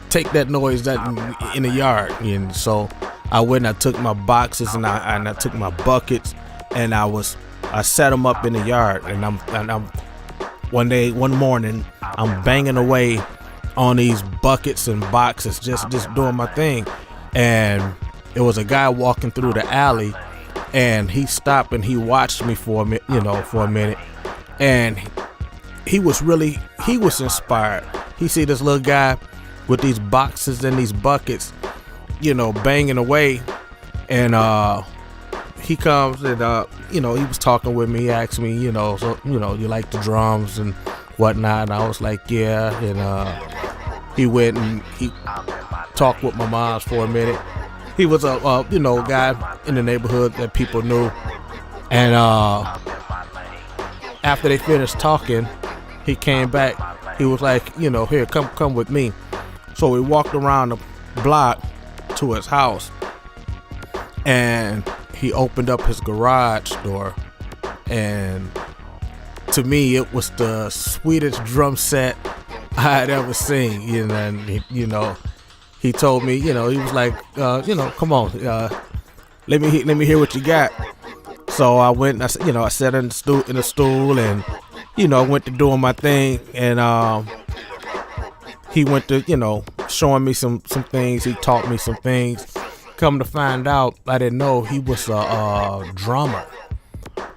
take that noise in the yard. And so I went and I took my boxes and I took my buckets and I set them up in the yard. And I'm one morning I'm banging away on these buckets and boxes, just doing my thing. And there was a guy walking through the alley, and he stopped and he watched me for a minute, and he was inspired. He see this little guy with these boxes and these buckets, banging away, and he comes and he was talking with me. He asked me, you like the drums and whatnot, and I was like, yeah. And he went and he talked with my mom for a minute. He was a guy in the neighborhood that people knew, and after they finished talking, he came back. He was like, here, come with me. So we walked around the block to his house, and he opened up his garage door, and to me it was the sweetest drum set I had ever seen. And he told me, he was like, come on, let me hear what you got. So I went, I sat in the stool, and went to doing my thing, and he went to showing me some things. He taught me some things. Come to find out, I didn't know he was a drummer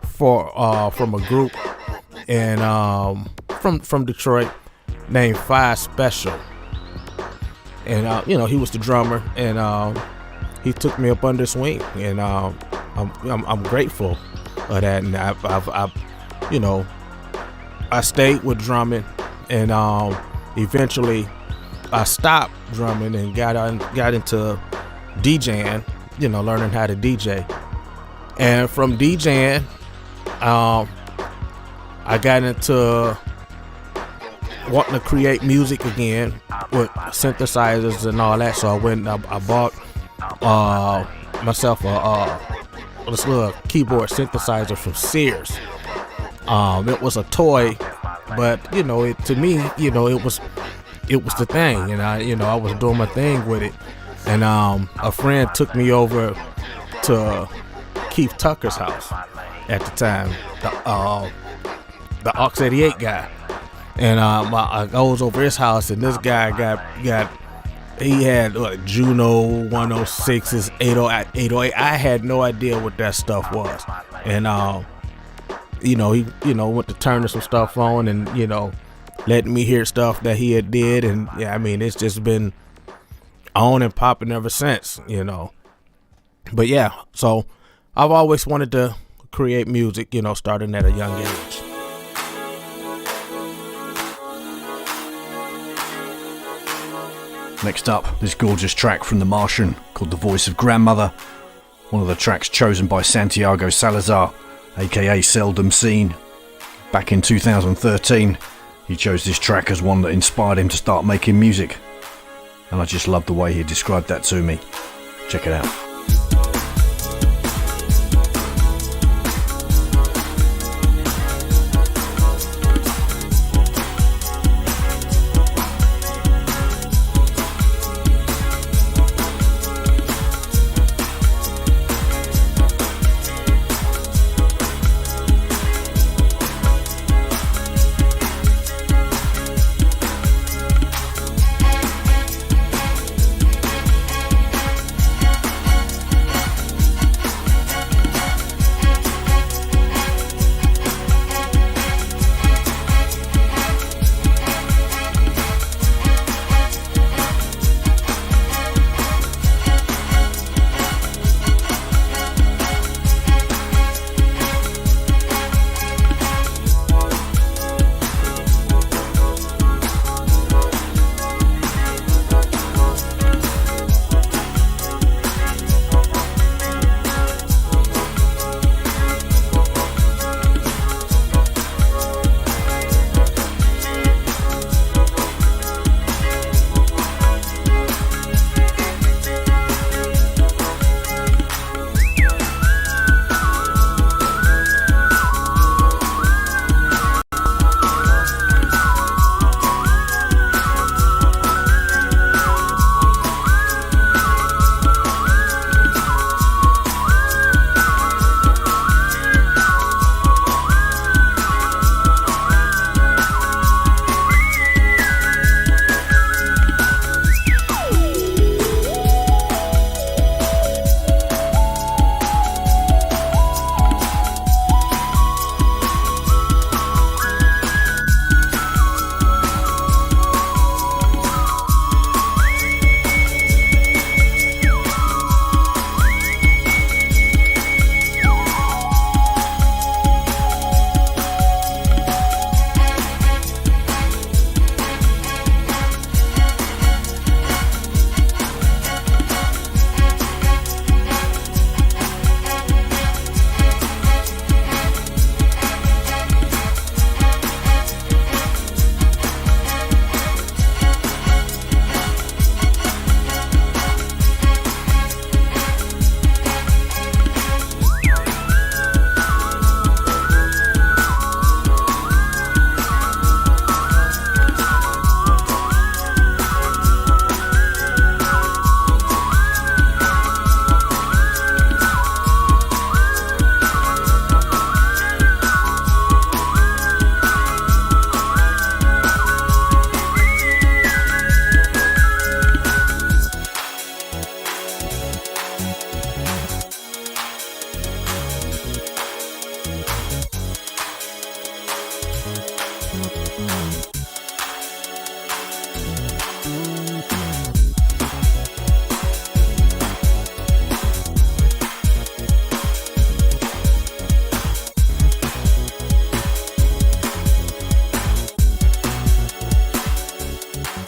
from a group from Detroit named Five Special, and he was the drummer, and he took me up under his wing, and I'm grateful for that. And I stayed with drumming, and eventually I stopped drumming and got into DJing, learning how to DJ. And from DJing, I got into wanting to create music again with synthesizers and all that. So I went and I bought myself this little keyboard synthesizer from Sears. It was a toy, but to me, it was the thing, and I was doing my thing with it. And a friend took me over to Keith Tucker's house at the time, the Aux 88 guy. And I was over his house, and this guy he had Juno 106s, 808. I had no idea what that stuff was. And he went to turning some stuff on, and letting me hear stuff that he had did. And it's just been on and popping ever since. But yeah, so I've always wanted to create music, starting at a young age. Next up, this gorgeous track from the Martian called The Voice of Grandmother, one of the tracks chosen by Santiago Salazar, aka Seldom Seen. Back in 2013, he chose this track as one that inspired him to start making music, and I just love the way he described that to me. Check it out.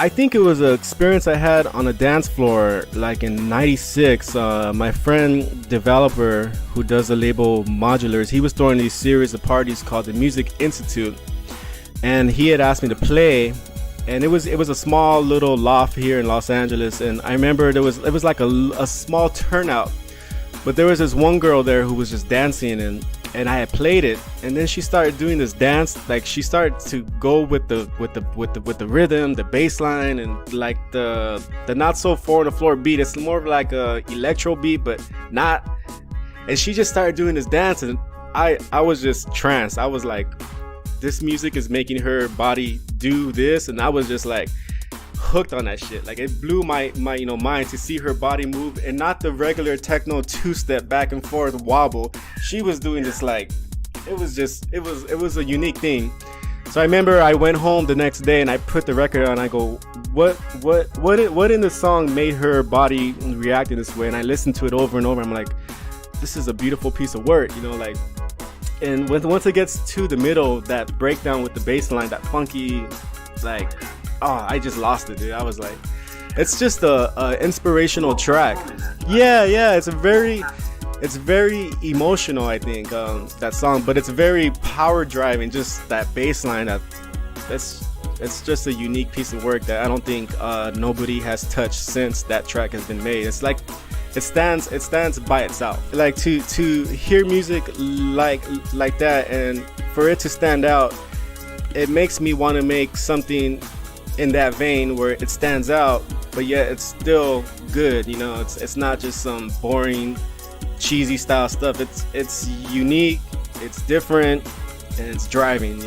I think it was an experience I had on a dance floor like in '96. My friend developer who does the label Modulars, he was throwing these series of parties called the Music Institute, and he had asked me to play. And it was a small little loft here in Los Angeles, and I remember it was like a small turnout, but there was this one girl there who was just dancing, and I had played it, and then she started doing this dance. Like she started to go with the rhythm, the bass line, and like the not so 4 on the floor beat. It's more of like a electro beat, but not. And she just started doing this dance, and I was just tranced. I was like, this music is making her body do this, and I was just like hooked on that shit. Like it blew my mind to see her body move, and not the regular techno 2-step back and forth wobble. She was doing this like it was a unique thing. So I remember I went home the next day and I put the record on. I go, what in the song made her body react in this way? And I listened to it over and over. I'm like, this is a beautiful piece of work, like. And once it gets to the middle, that breakdown with the bass line, that funky, like, I just lost it, dude. I was like, it's just a inspirational track. Yeah, it's very emotional, I think, that song, but it's very power driving. Just that bass line, it's just a unique piece of work that I don't think nobody has touched since that track has been made. It's like, it stands by itself. Like to hear music like that, and for it to stand out, it makes me want to make something in that vein where it stands out, but yet it's still good. It's not just some boring, cheesy style stuff. It's unique, it's different, and it's driving.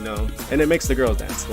And it makes the girls dance.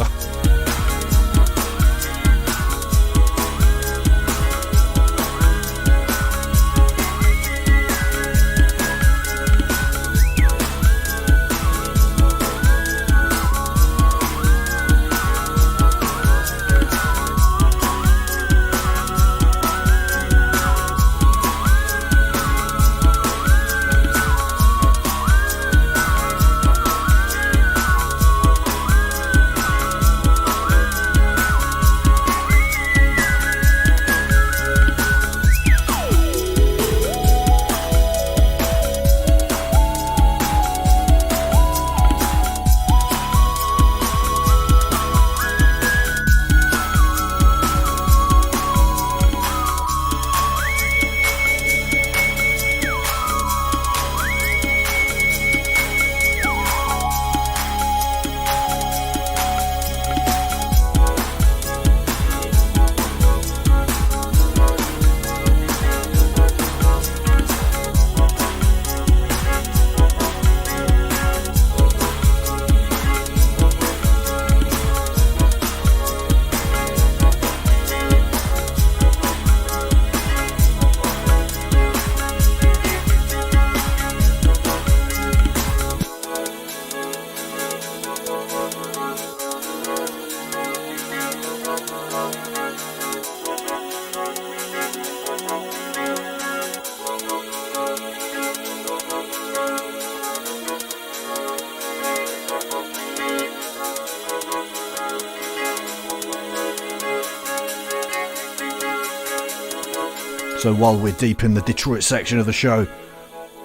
So while we're deep in the Detroit section of the show,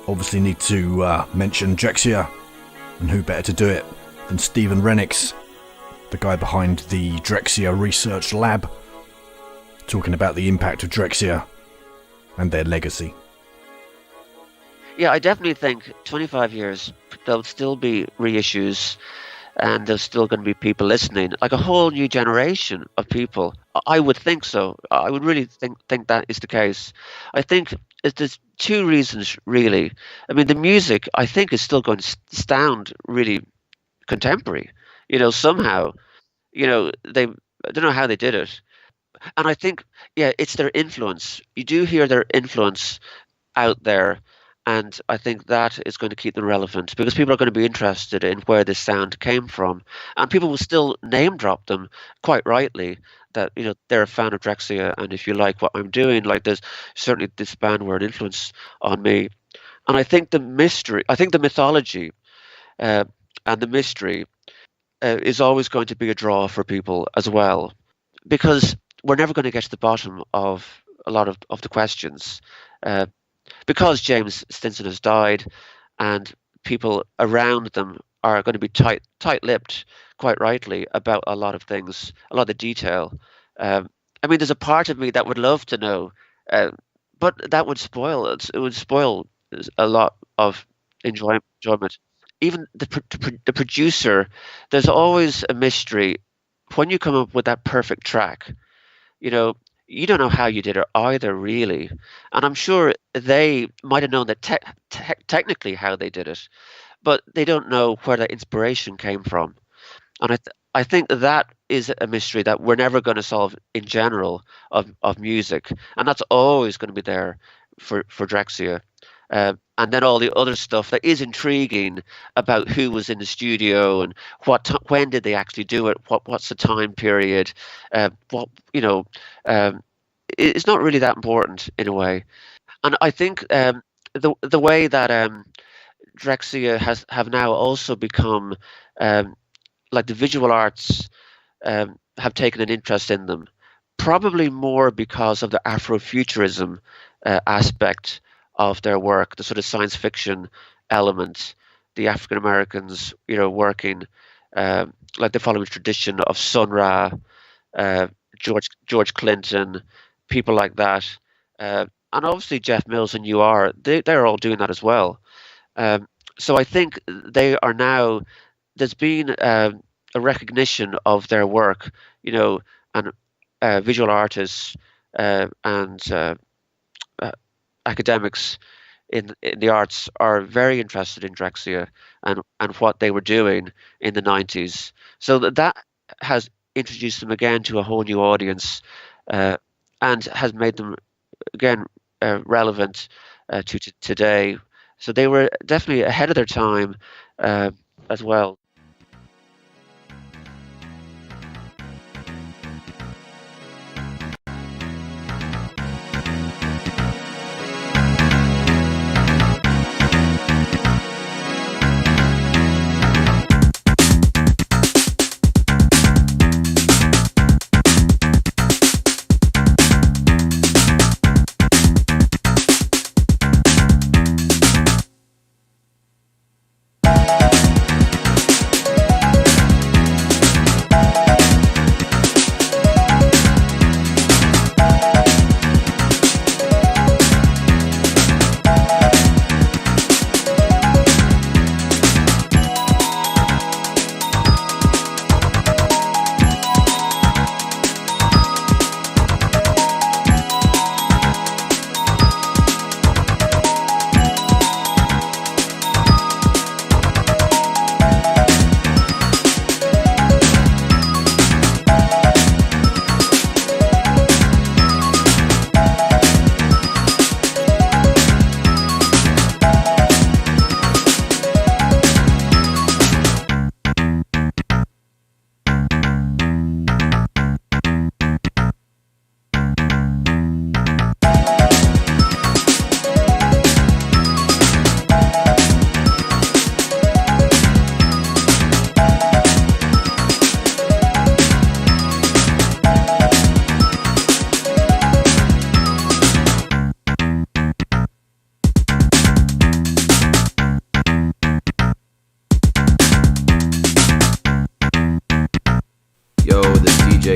obviously need to mention Drexciya, and who better to do it than Stephen Rennicks, the guy behind the Drexciya Research Lab, talking about the impact of Drexciya and their legacy. Yeah, I definitely think 25 years, there'll still be reissues, and there's still going to be people listening, like a whole new generation of people. I would think so. I would really think that is the case. I think there's two reasons, really. I mean, the music, I think, is still going to sound really contemporary. Somehow, I don't know how they did it. And I think, it's their influence. You do hear their influence out there. And I think that is going to keep them relevant, because people are going to be interested in where this sound came from. And people will still name drop them, quite rightly, that, they're a fan of Drexciya, and if you like what I'm doing, like there's certainly this band were an influence on me. And I think the mythology and the mystery is always going to be a draw for people as well. Because we're never going to get to the bottom of a lot of the questions because James Stinson has died, and people around them are going to be tight-lipped, quite rightly, about a lot of things, a lot of the detail. I mean, there's a part of me that would love to know, but that would spoil it. It would spoil a lot of enjoyment. Even the producer, there's always a mystery when you come up with that perfect track. You know, you don't know how you did it either, really. And I'm sure they might have known that technically how they did it, but they don't know where that inspiration came from. And I think that is a mystery that we're never going to solve in general of music, and that's always going to be there for Drexciya. And then all the other stuff that is intriguing about who was in the studio and when did they actually do it? What's the time period? It's not really that important in a way. And I think the way that Drexciya have now also become like the visual arts have taken an interest in them, probably more because of the Afrofuturism aspect of their work, the sort of science fiction element, the African Americans, working like the following tradition of Sun Ra, George Clinton, people like that, and obviously Jeff Mills and UR, they're all doing that as well. So I think they are now. There's been a recognition of their work, and visual artists and academics in the arts are very interested in Drexciya and what they were doing in the 90s. So that has introduced them again to a whole new audience and has made them again relevant to today. So they were definitely ahead of their time as well.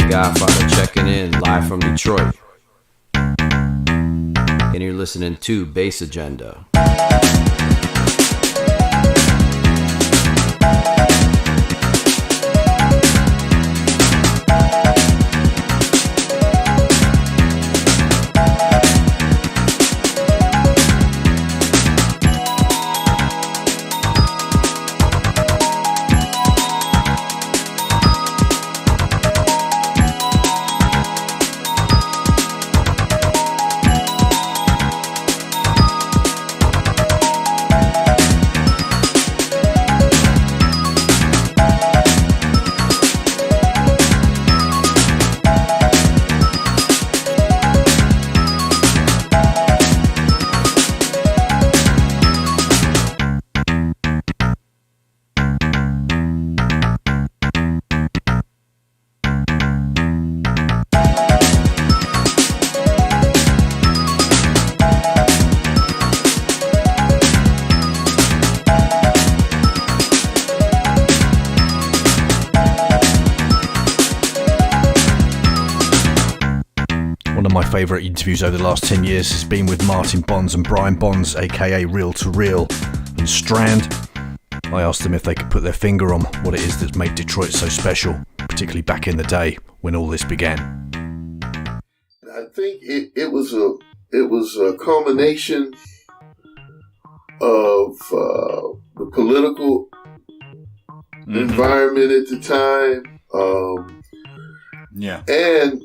Godfather checking in live from Detroit, and you're listening to Bass Agenda. favourite interviews over the last 10 years has been with Martin Bonds and Brian Bonds, aka Real to Real and Strand. I asked them if they could put their finger on what it is that's made Detroit so special, particularly back in the day when all this began. I think it was a culmination of the political environment at the time, and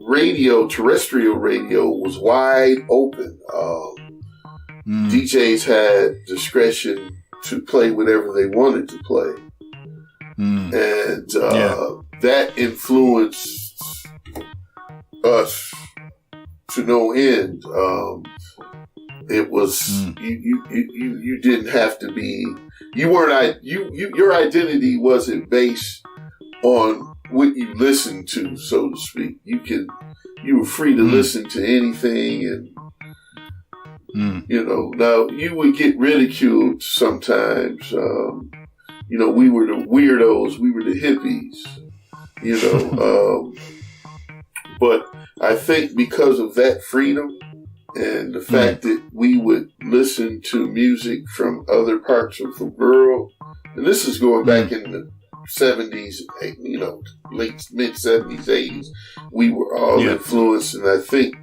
radio, terrestrial radio was wide open. DJs had discretion to play whatever they wanted to play. And that influenced us to no end. It was you didn't have to be, your identity wasn't based on what you listened to, so to speak. You were free to listen to anything, and now you would get ridiculed sometimes. We were the weirdos, we were the hippies, but I think because of that freedom and the fact that we would listen to music from other parts of the world, and this is going back in the 70s, late mid-70s, 80s, we were all influenced, and I think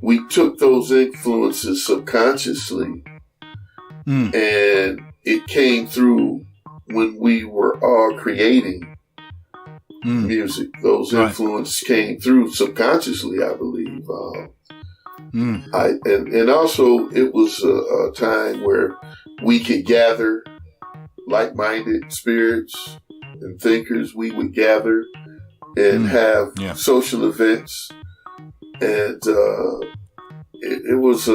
we took those influences subconsciously, and it came through when we were all creating music. Those influences came through subconsciously, I believe. And also it was a time where we could gather like-minded spirits and thinkers. We would gather and have social events, and it was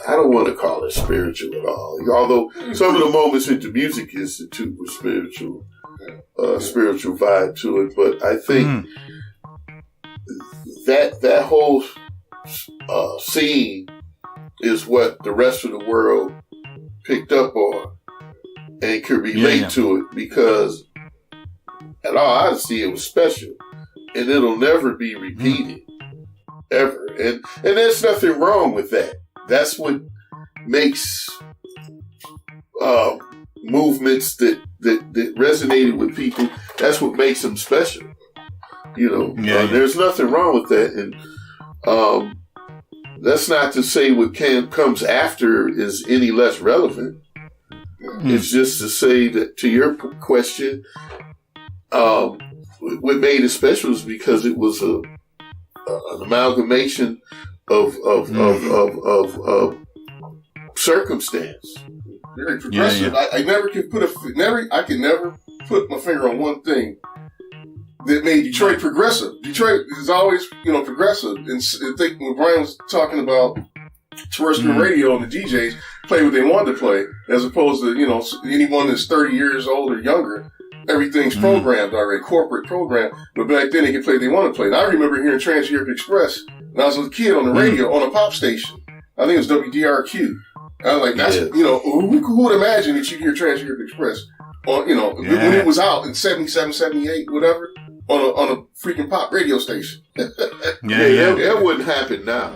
I don't want to call it spiritual at all, although some of the moments at the Music Institute were spiritual vibe to it. But I think that whole scene is what the rest of the world picked up on and could relate to it, because at all honesty, it was special, and it'll never be repeated ever. And there's nothing wrong with that. That's what makes movements that resonated with people. That's what makes them special. There's nothing wrong with that. And that's not to say what comes after is any less relevant. It's just to say that, to your question, what made it special is because it was an amalgamation of circumstance. Very progressive. I can never put my finger on one thing that made Detroit progressive. Detroit is always, progressive. And I think when Brian was talking about terrestrial radio and the DJs play what they wanted to play, as opposed to, anyone that's 30 years old or younger, everything's programmed already, corporate program. But back then they could play what they want to play. And I remember hearing Trans-Europe Express when I was a kid on the radio on a pop station. I think it was WDRQ. I was like, that's, who would imagine that you hear Trans-Europe Express on, when it was out in 77, 78, whatever, on a freaking pop radio station. That wouldn't happen now.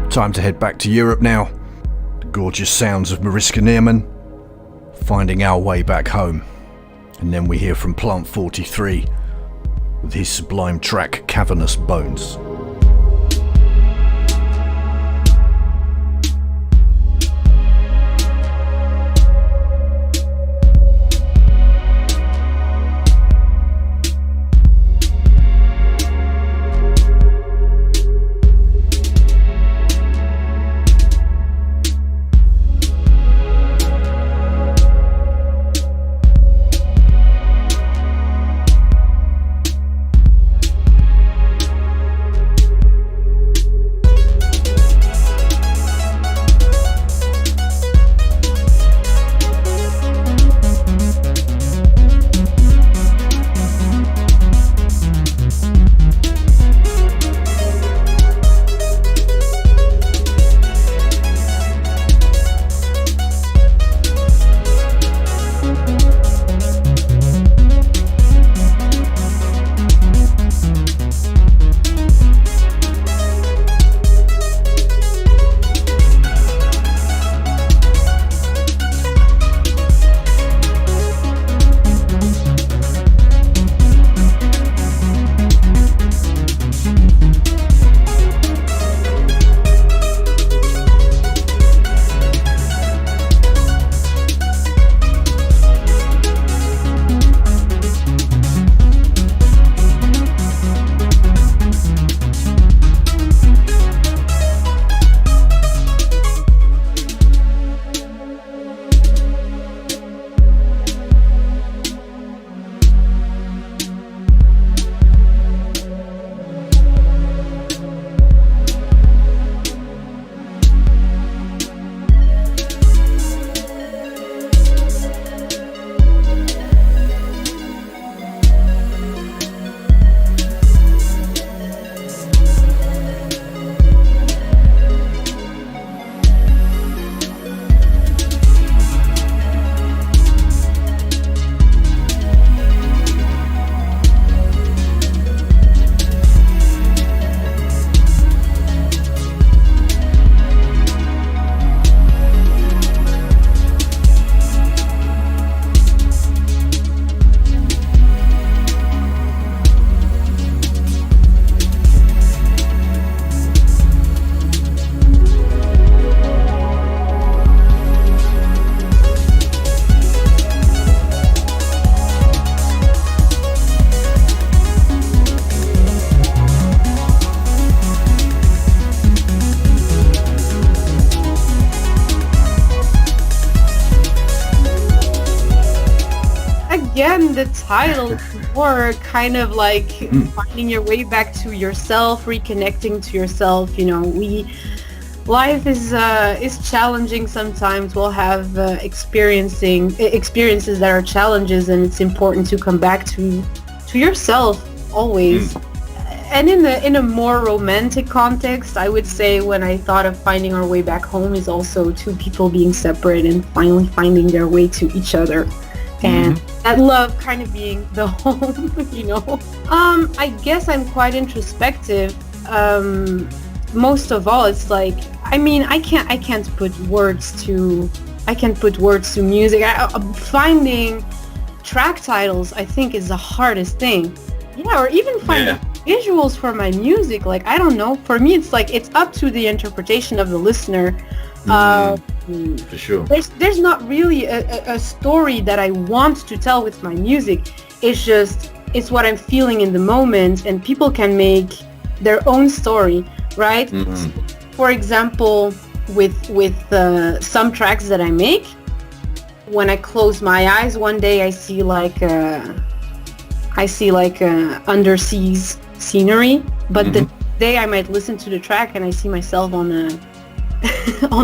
Time to head back to Europe now. The gorgeous sounds of Mariska Neerman, finding our way back home. And then we hear from Plant 43 with his sublime track Cavernous Bones. again, the title is more kind of like finding your way back to yourself, reconnecting to yourself. You know, life is challenging sometimes. We'll have experiences that are challenges, and it's important to come back to yourself always. And in a more romantic context, I would say when I thought of finding our way back home is also two people being separate and finally finding their way to each other. And that love kind of being the home, you know. I guess I'm quite introspective. Most of all, it's like, I mean, I can't put words to music. Finding track titles, I think, is the hardest thing. Yeah, or even finding visuals for my music. Like, I don't know. For me, it's like it's up to the interpretation of the listener. For sure. There's not really a story that I want to tell with my music. It's what I'm feeling in the moment, and people can make their own story, right? For example, with some tracks that I make, when I close my eyes one day, I see like underseas scenery, but the day I might listen to the track and I see myself on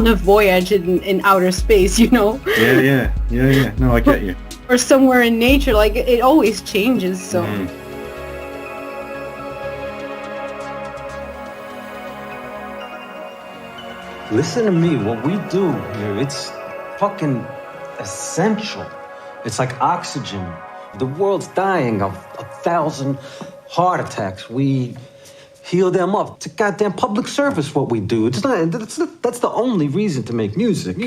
a voyage in outer space, you know? Yeah. No, I get you. Or somewhere in nature, like it always changes, so. Listen to me, what we do here, it's fucking essential. It's like oxygen. The world's dying of 1,000 heart attacks. We heal them up. It's a goddamn public service what we do. It's not, that's the only reason to make music.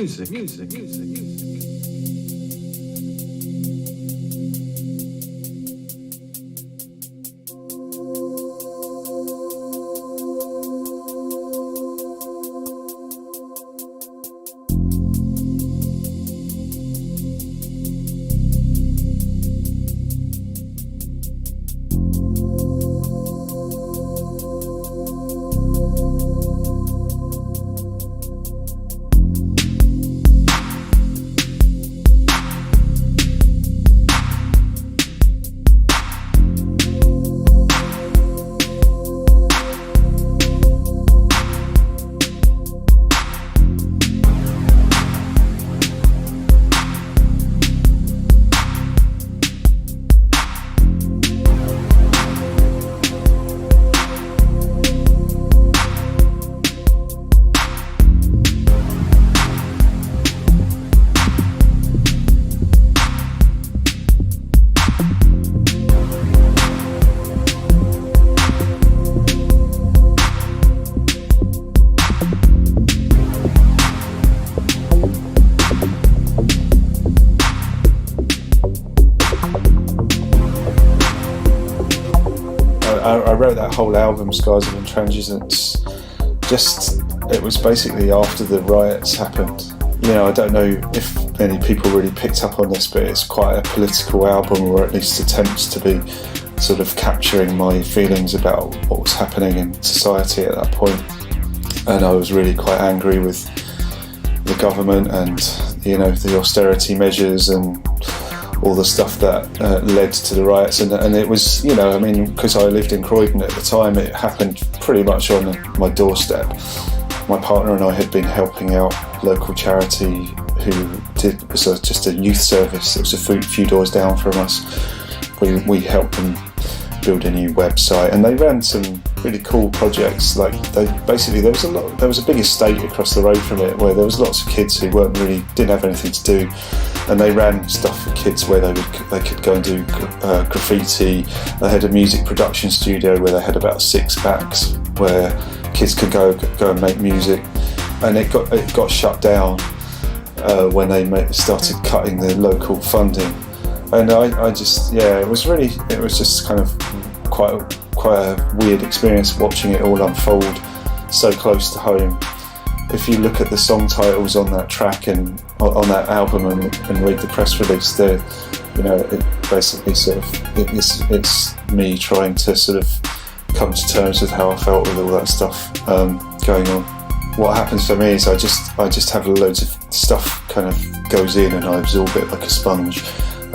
I wrote that whole album, Skies of Intransigence, it was basically after the riots happened. You know, I don't know if many people really picked up on this, but it's quite a political album, or at least attempts to be sort of capturing my feelings about what was happening in society at that point. And I was really quite angry with the government and, you know, the austerity measures and all the stuff that led to the riots. And it was, you know, I mean, because I lived in Croydon at the time, it happened pretty much on my doorstep. My partner and I had been helping out local charity it was just a youth service. It was a few doors down from us. We helped them build a new website, and they ran some really cool projects. Like there was a big estate across the road from it where there was lots of kids who didn't have anything to do, and they ran stuff for kids where they could go and do graffiti. They had a music production studio where they had about 6 backs where kids could go and make music, and it got shut down when they started cutting the local funding. And I just, it was just kind of quite a weird experience watching it all unfold so close to home. If you look at the song titles on that track and on that album and read the press release, there, you know, it basically it's me trying to sort of come to terms with how I felt with all that stuff going on. What happens for me is I just have loads of stuff kind of goes in and I absorb it like a sponge.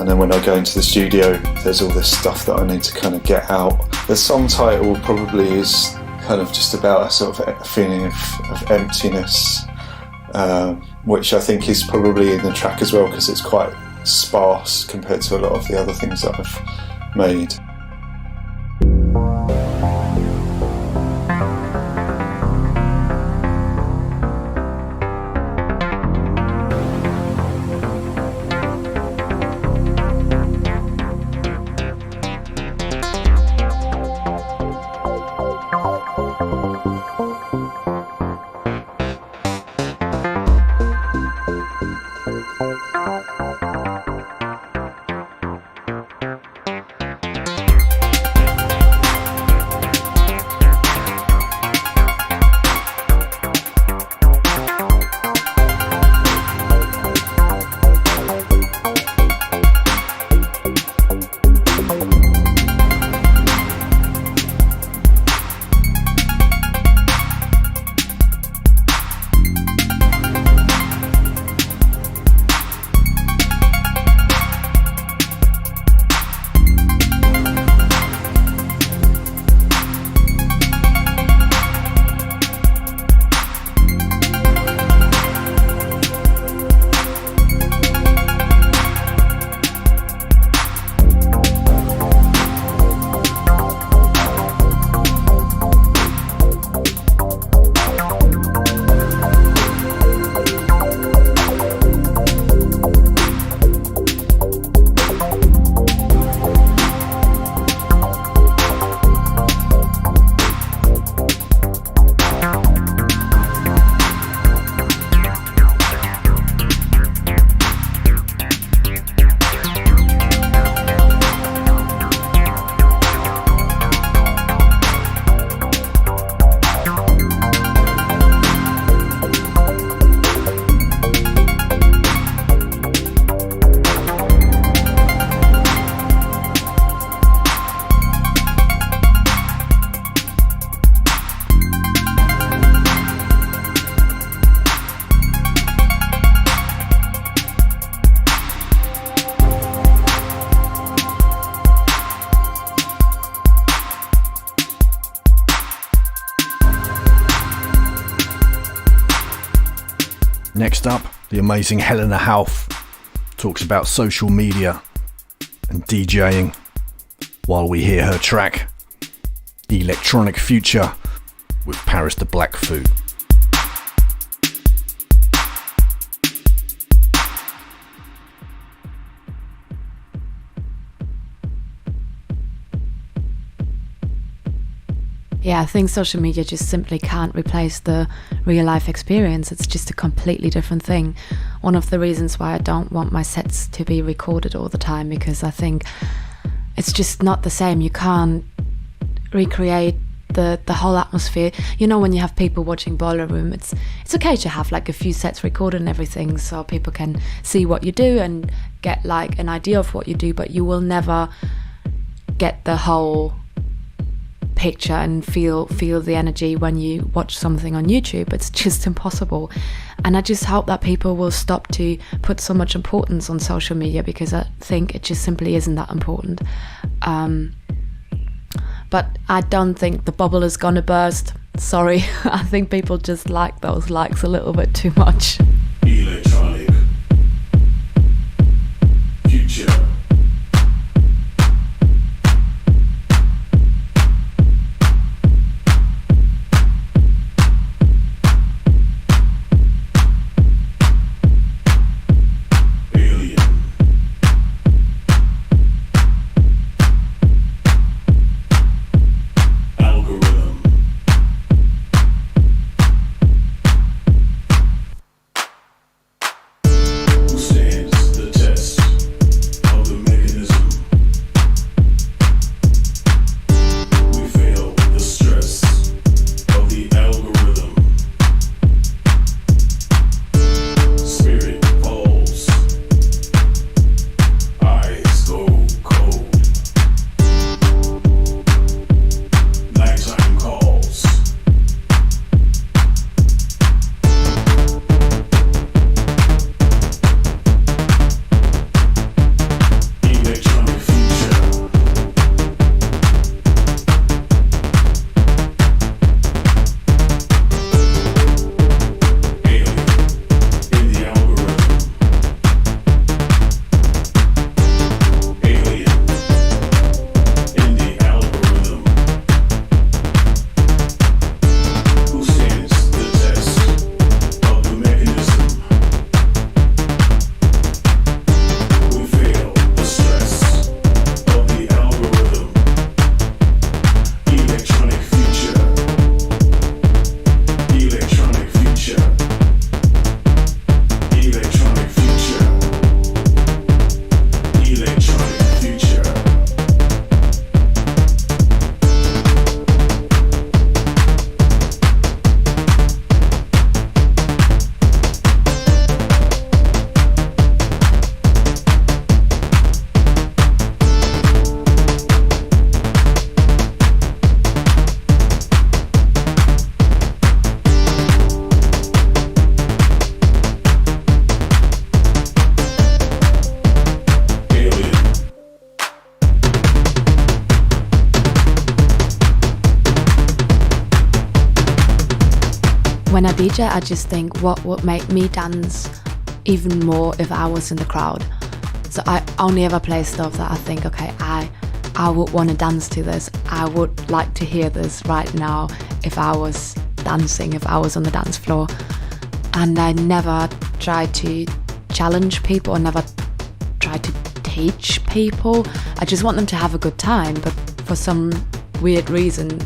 And then when I go into the studio, there's all this stuff that I need to kind of get out. The song title probably is kind of just about a sort of a feeling of emptiness, which I think is probably in the track as well, because it's quite sparse compared to a lot of the other things that I've made. Next up, the amazing Helena Hauff talks about social media and DJing while we hear her track, Electronic Future, with Paris the Black Food. Yeah, I think social media just simply can't replace the real life experience. It's just a completely different thing. One of the reasons why I don't want my sets to be recorded all the time, because I think it's just not the same. You can't recreate the whole atmosphere. You know, when you have people watching Boiler Room, it's okay to have like a few sets recorded and everything so people can see what you do and get like an idea of what you do, but you will never get the whole picture and feel the energy when you watch something on YouTube. It's just impossible. And I just hope that people will stop to put so much importance on social media, because I think it just simply isn't that important. But I don't think the bubble is gonna burst. Sorry, I think people just like those likes a little bit too much. Electronic Future. when I DJ, I just think what would make me dance even more if I was in the crowd. So I only ever play stuff that I think, okay, I would want to dance to this. I would like to hear this right now if I was dancing, if I was on the dance floor. And I never try to challenge people, I never try to teach people. I just want them to have a good time, but for some weird reason,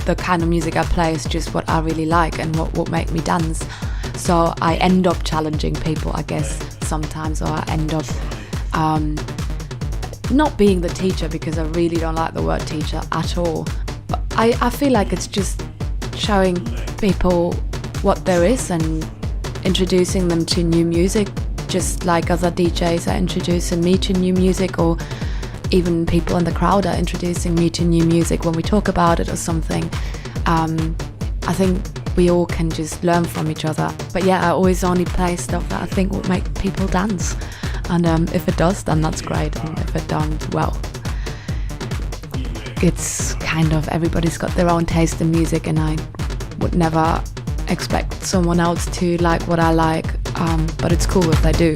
the kind of music I play is just what I really like and what would make me dance. So I end up challenging people, I guess, sometimes, or I end up not being the teacher, because I really don't like the word teacher at all. But I feel like it's just showing people what there is and introducing them to new music, just like other DJs are introducing me to new music, or even people in the crowd are introducing me to new music when we talk about it or something. I think we all can just learn from each other. But yeah, I always only play stuff that I think would make people dance. And if it does, then that's great. And if it don't, well, it's kind of, everybody's got their own taste in music, and I would never expect someone else to like what I like, but it's cool if they do.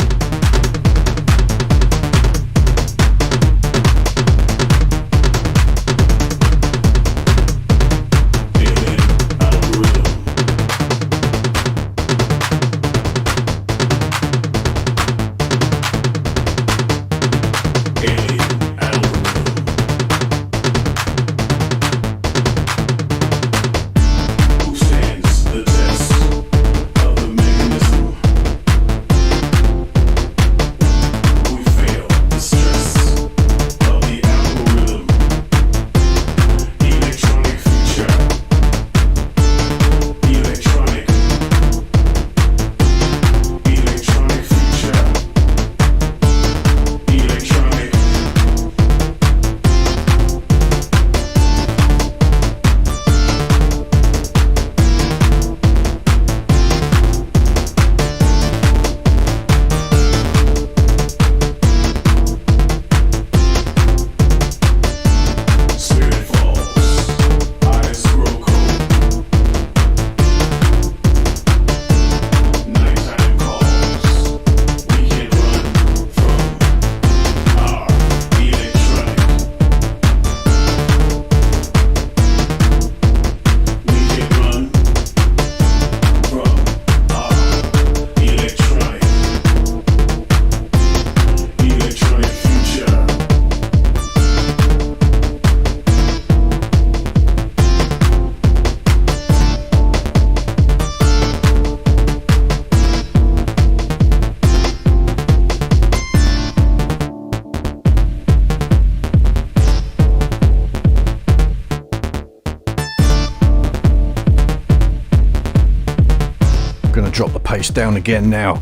Drop the pace down again now.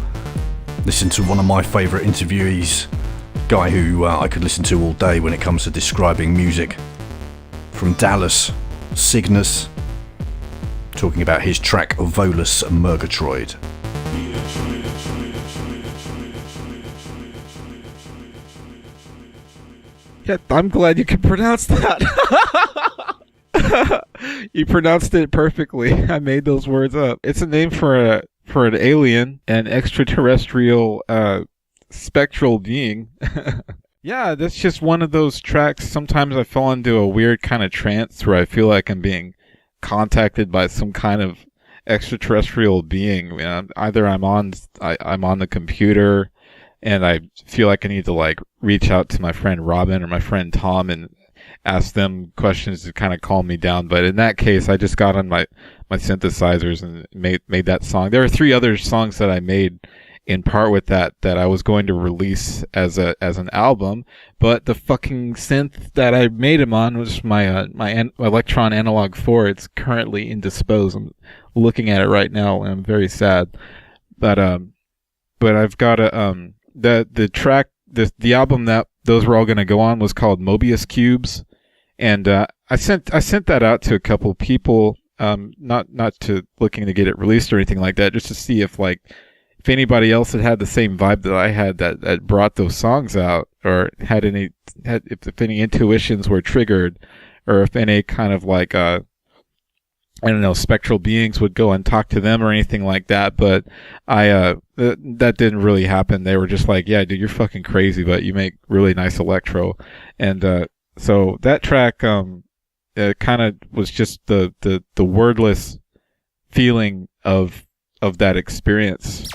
Listen to one of my favourite interviewees, guy who I could listen to all day when it comes to describing music. From Dallas, Cygnus, talking about his track Volus Murgatroyd. Yeah, I'm glad you could pronounce that. You pronounced it perfectly. I made those words up. It's a name for an alien, an extraterrestrial spectral being. Yeah, that's just one of those tracks. Sometimes I fall into a weird kind of trance where I feel like I'm being contacted by some kind of extraterrestrial being. You know, either I'm on the computer and I feel like I need to like reach out to my friend Robin or my friend Tom and ask them questions to kind of calm me down. But in that case, I just got on my synthesizers and made that song. There are 3 other songs that I made in part with that I was going to release as an album, but the fucking synth that I made them on was my Electron Analog 4. It's currently indisposed. I'm looking at it right now and I'm very sad. But I've got the track, the album that those were all going to go on was called Mobius Cubes, and I sent that out to a couple people, not to looking to get it released or anything like that, just to see if anybody else had the same vibe that I had that brought those songs out, or if any intuitions were triggered, or if any kind of I don't know, spectral beings would go and talk to them or anything like that, but that didn't really happen. They were just like, yeah, dude, you're fucking crazy, but you make really nice electro. And so that track kind of was just the wordless feeling of that experience.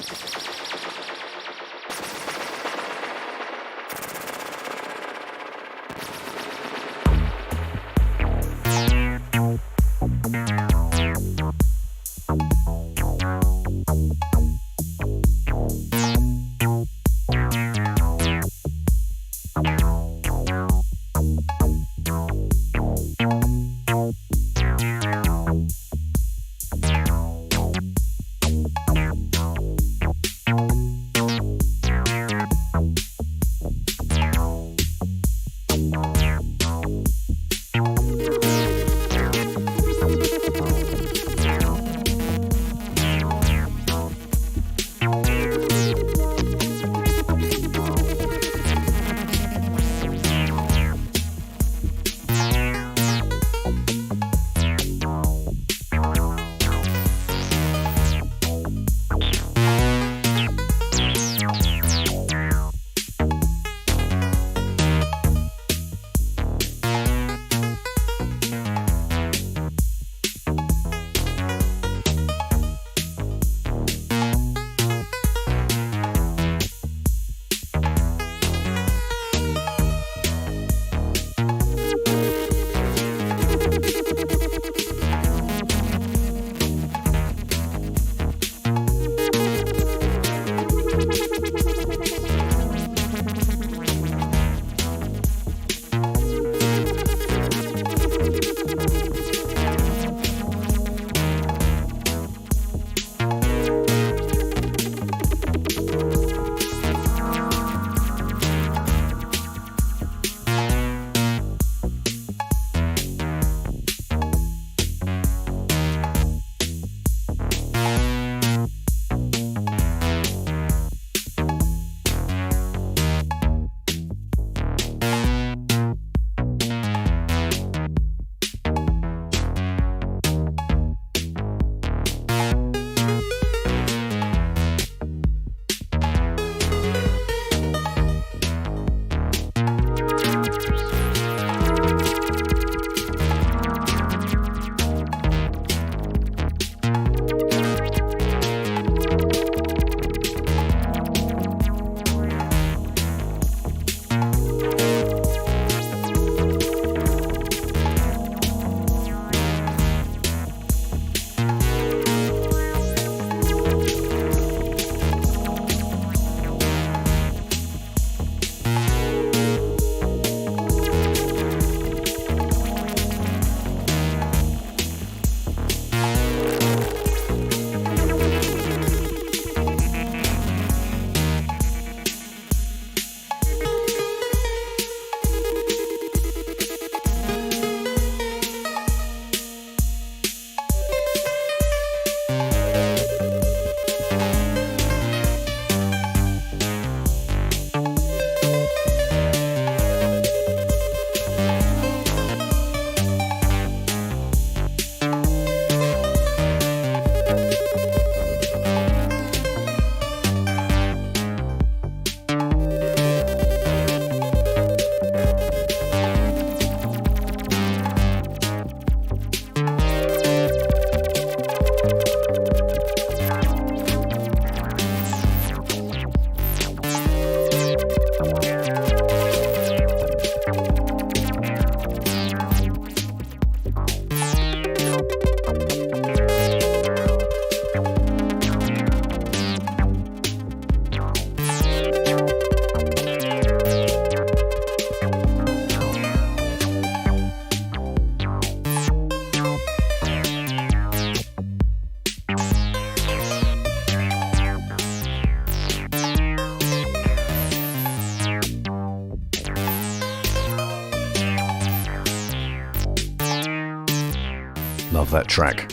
Love that track.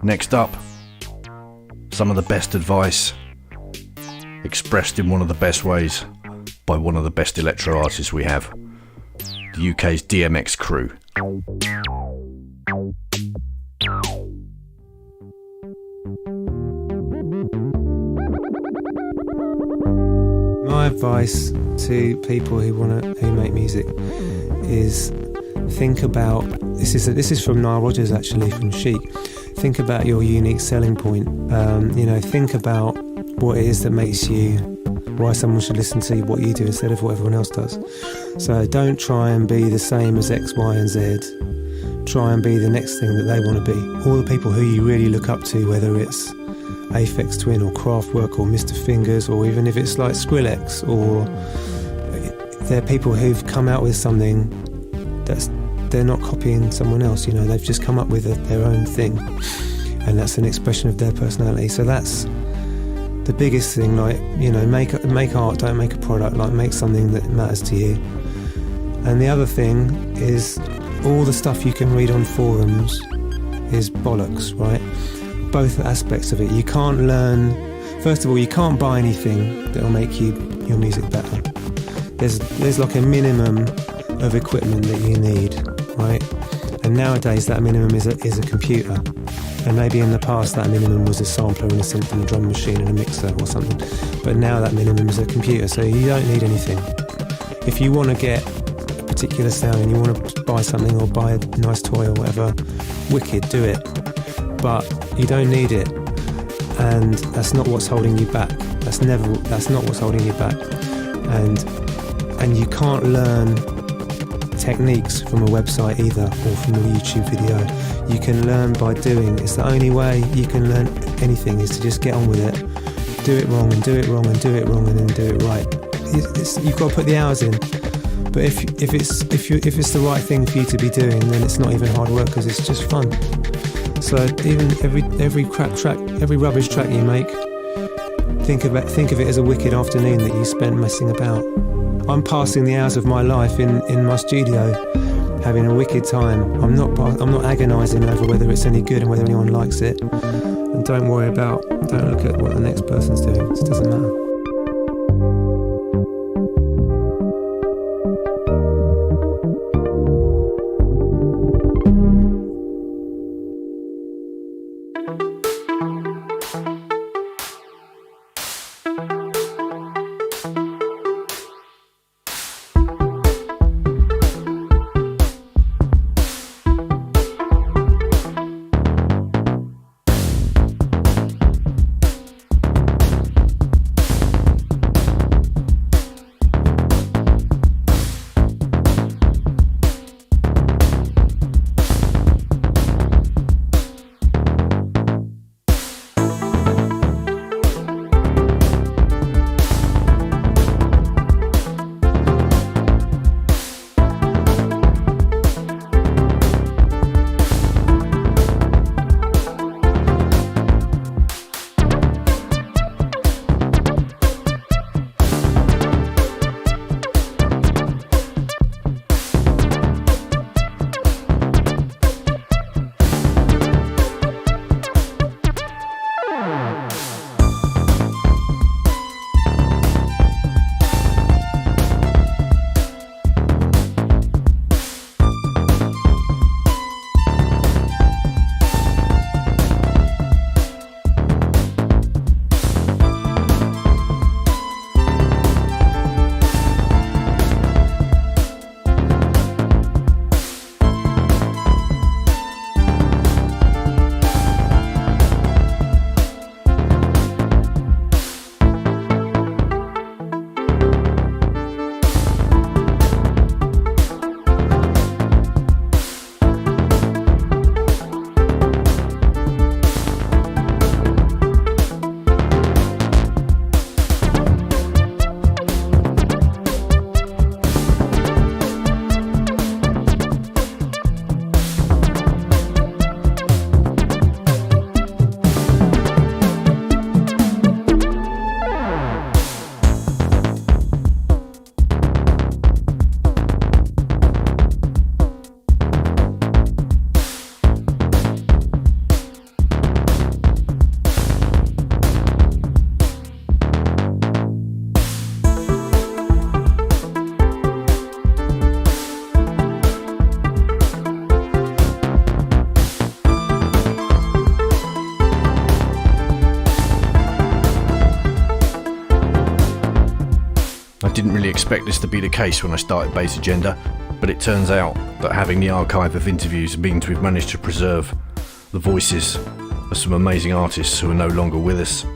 Next up, some of the best advice expressed in one of the best ways by one of the best electro artists we have, the UK's DMX Krew. my advice to people who make music is think about, this is from Nile Rodgers actually, from Chic. Think about your unique selling point. Think about what it is that makes you, why someone should listen to what you do instead of what everyone else does. So don't try and be the same as X, Y and Z. Try and be the next thing that they want to be. All the people who you really look up to, whether it's Aphex Twin or Kraftwerk or Mr. Fingers, or even if it's like Skrillex, or they're people who've come out with something they're not copying someone else, they've just come up with their own thing, and that's an expression of their personality. So that's the biggest thing, make art, don't make a product, make something that matters to you. And the other thing is, all the stuff you can read on forums is bollocks, right? Both aspects of it. You can't learn, first of all, you can't buy anything that'll make your music better. There's like a minimum of equipment that you need, right? And nowadays that minimum is a computer. And maybe in the past that minimum was a sampler and a synth and a drum machine and a mixer or something. But now that minimum is a computer, so you don't need anything. If you want to get a particular sound and you want to buy something or buy a nice toy or whatever, wicked, do it. But you don't need it. And that's not what's holding you back. That's not what's holding you back. And you can't learn techniques from a website either, or from a YouTube video. You can learn by doing. It's the only way you can learn anything, is to just get on with it. Do it wrong and do it wrong and do it wrong and then do it right. You've got to put the hours in. But if it's the right thing for you to be doing, then it's not even hard work, because it's just fun. So even every crap track, every rubbish track you make, think of it as a wicked afternoon that you spent messing about. I'm passing the hours of my life in my studio, having a wicked time. I'm not agonising over whether it's any good and whether anyone likes it. And don't look at what the next person's doing. It doesn't matter. I didn't really expect this to be the case when I started Bass Agenda, but it turns out that having the archive of interviews means we've managed to preserve the voices of some amazing artists who are no longer with us.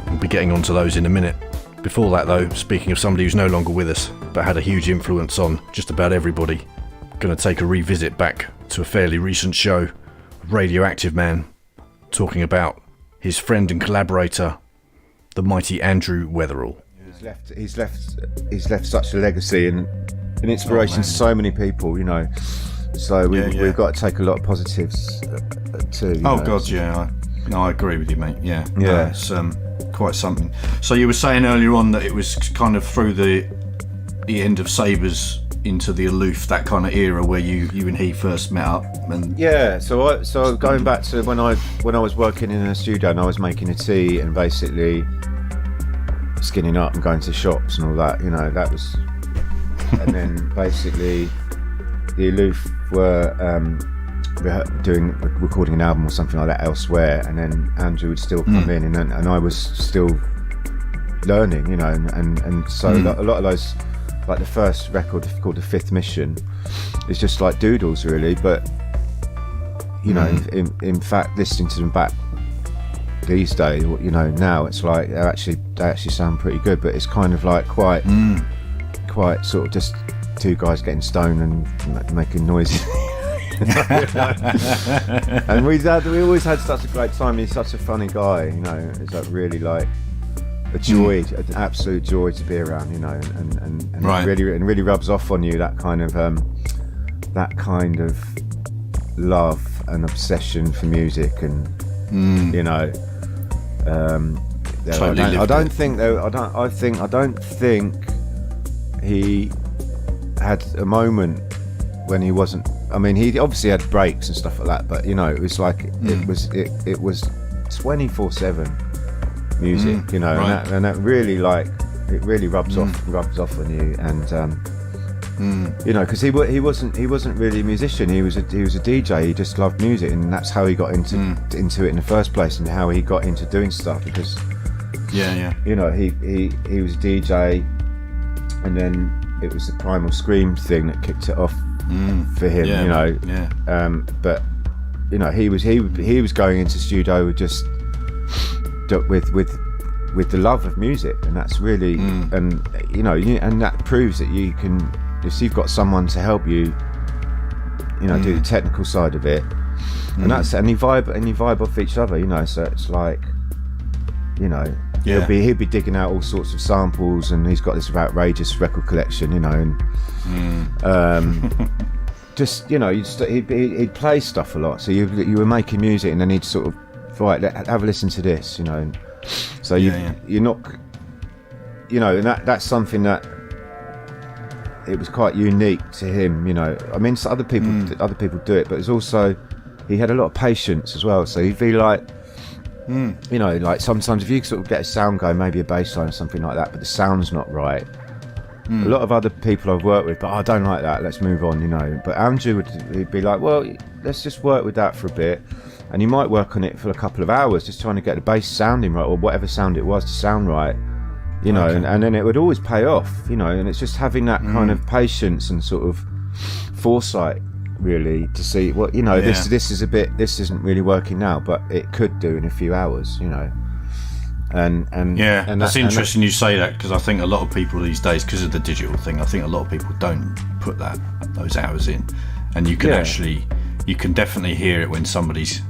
We'll be getting onto those in a minute. Before that though, speaking of somebody who's no longer with us, but had a huge influence on just about everybody, I'm going to take a revisit back to a fairly recent show of Radioactive Man, talking about his friend and collaborator, the mighty Andrew Weatherall. He's left such a legacy and an inspiration to so many people, you know. So we've got to take a lot of positives too. God, yeah. I agree with you, mate. Yeah. No, it's quite something. So you were saying earlier on that it was kind of through the end of Sabres into the Aloof, that kind of era where you and he first met up. And so going back to when I was working in a studio and I was making a tea and basically skinning up and going to shops and all that, you know, that was, and then basically the Aloof were recording an album or something like that elsewhere, and then Andrew would still come in, and I was still learning, you know, and so a lot of those, like the first record called The Fifth Mission, is just like doodles really, but you know, in fact, listening to them back these days, you know, now it's like they actually sound pretty good, but it's kind of like quite sort of just two guys getting stoned and making noises. And we always had such a great time. He's such a funny guy, you know. It's like really like a joy, an absolute joy to be around, you know, and right. It really rubs off on you, that kind of love and obsession for music, and you know, I don't think he had a moment when he wasn't. I mean, he obviously had breaks and stuff like that, but you know, it was like it was 24/7 music, you know, right. and that really like it really rubs off on you, and you know, because he wasn't really a musician. He was a DJ. He just loved music, and that's how he got into it in the first place, and how he got into doing stuff. Because you know, he was a DJ, and then it was the Primal Scream thing that kicked it off for him, you know. But you know, he was going into studio with just with the love of music, and that's really and you know, and that proves that you can, if you've got someone to help you, you know, do the technical side of it, and you vibe off each other, you know. So it's like, you know, he'll be digging out all sorts of samples, and he's got this outrageous record collection, you know, and just, you know, he'd play stuff a lot. So you were making music, and then he'd sort of, right, have a listen to this, you know. And so you're not, you know, and that's something that it was quite unique to him, you know. I mean, other people do it, but it's also, he had a lot of patience as well. So he'd be like, you know, like sometimes if you sort of get a sound going, maybe a bass line or something like that, but the sound's not right. A lot of other people I've worked with, but I don't like that, let's move on, you know. But Andrew he'd be like, well, let's just work with that for a bit, and you might work on it for a couple of hours, just trying to get the bass sounding right, or whatever sound it was to sound right, you know. And then it would always pay off, you know. And it's just having that kind of patience and sort of foresight, really, to see what, you know, this isn't really working now, but it could do in a few hours, you know. And that's interesting you say that, because I think a lot of people these days, because of the digital thing, I think a lot of people don't put those hours in, and you can actually, you can definitely hear it when somebody's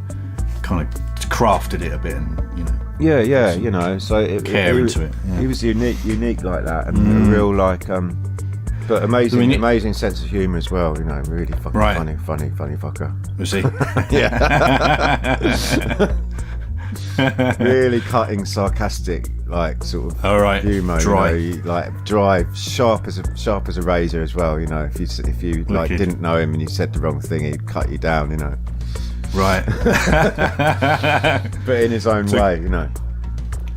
kind of crafted it a bit, and you know. You know. So into it. He was unique like that, and a real like but amazing sense of humour as well, you know. Really fucking funny fucker. Was he? Yeah. Really cutting, sarcastic, like sort of humour, dry, you know, like dry, sharp as a razor as well, you know. If you like didn't know him and you said the wrong thing, he'd cut you down, you know. Right. But in his own way, you know.